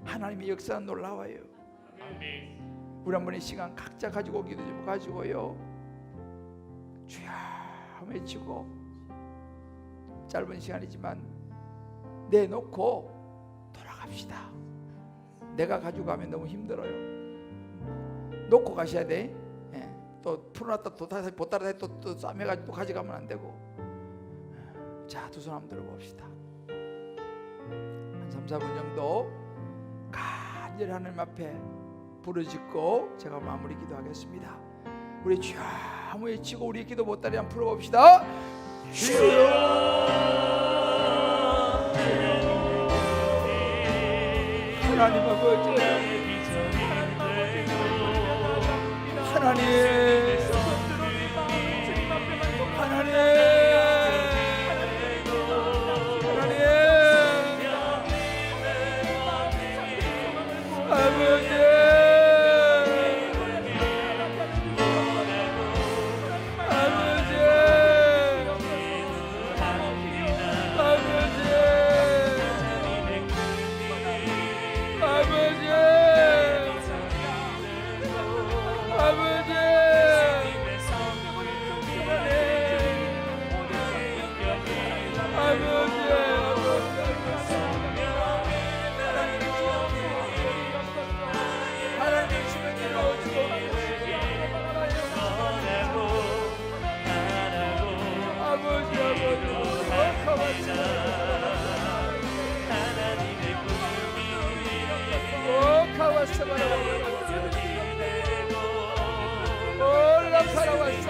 하나님의 역사는 놀라워요. 우리 한 번의 시간 각자 가지고 기도 좀 가지고요, 주여 외치고 짧은 시간이지만 내놓고 돌아갑시다. 내가 가지고 가면 너무 힘들어요. 놓고 가셔야 돼. 또 풀어놨다 또 다시 보따리 또 싸매가지고 또 가져가면 안 되고. 자, 두 손 한번 들어봅시다. 한 3, 4분 정도 간절히 하나님 앞에 부르짖고 제가 마무리 기도하겠습니다. 우리 주여 한번 외치고 우리 기도 보따리 한번 풀어봅시다. 주여, 하나님 아버지, 하나님 카라와사 올라 카라와사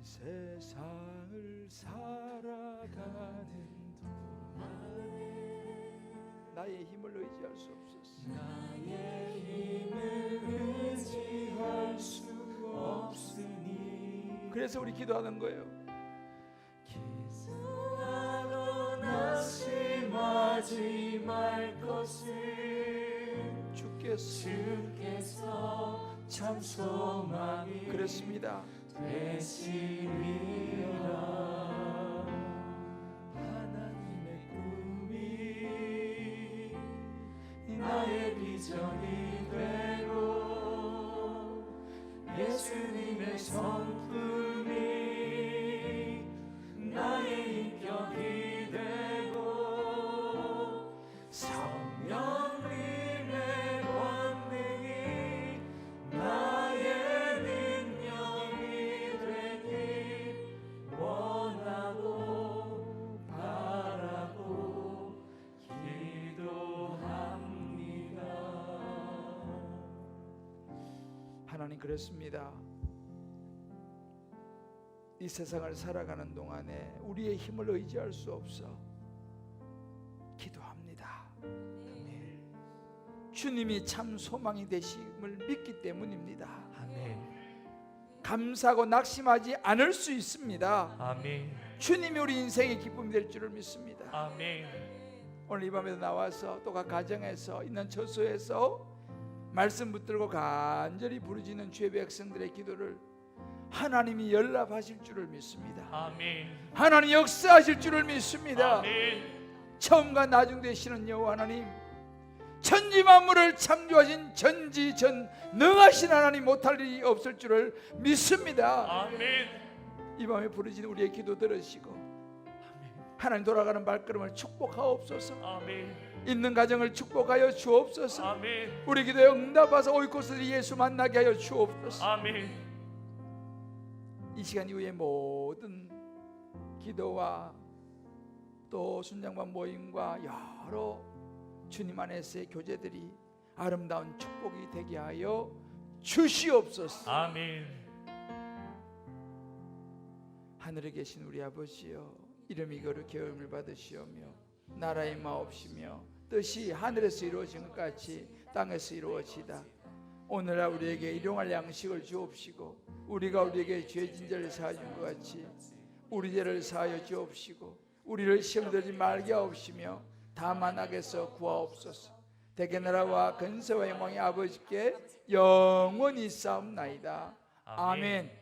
세상을 살아가는 동안에 나의 힘을 의지할 수 없었어. 나의 힘을 의지할 수 없으니. 그래서 우리 기도하는 거예요. 기도하러 낙심하지 말 것을 주께서 참 소망이 그랬습니다. 되시리라. 하나님의 꿈이 나의 비전이 되고 예수님의 성품이 나의 인격이 되고 성령님의 권능이 나의 하나님 그렇습니다. 이 세상을 살아가는 동안에 우리의 힘을 의지할 수 없어 기도합니다. 아멘. 주님이 참 소망이 되심을 믿기 때문입니다. 아멘. 감사하고 낙심하지 않을 수 있습니다. 아멘. 주님이 우리 인생의 기쁨이 될 줄을 믿습니다. 아멘. 오늘 이 밤에도 나와서 또 각 가정에서 있는 처소에서 말씀 붙들고 간절히 부르짖는 주의 백성들의 기도를 하나님이 연락하실 줄을 믿습니다. 아멘. 하나님 역사하실 줄을 믿습니다. 아멘. 처음과 나중 되시는 여호와 하나님, 천지 만물을 창조하신 전지전능하신 하나님, 못할 일이 없을 줄을 믿습니다. 아멘. 이 밤에 부르짖는 우리의 기도 들으시고 하나님 돌아가는 발걸음을 축복하옵소서. 아멘. 있는 가정을 축복하여 주옵소서. 아멘. 우리 기도에 응답하사 오이코스들이 예수 만나게 하여 주옵소서. 아멘. 이 시간 이후에 모든 기도와 또 순장반 모임과 여러 주님 안에서의 교제들이 아름다운 축복이 되게 하여 주시옵소서. 아멘. 하늘에 계신 우리 아버지여, 이름이 거룩히 여김을 받으시오며 나라의 마옵시며 뜻이 하늘에서 이루어진 것 같이 땅에서 이루어지다. 오늘날 우리에게 일용할 양식을 주옵시고 우리가 우리에게 죄진 자를 사하준 것 같이 우리 죄를 사하여 주옵시고 우리를 시험에 들지 말게 하옵시며 다만 악에서 구하옵소서. 대개 나라와 근세와 영광이 아버지께 영원히 싸움나이다. 아멘.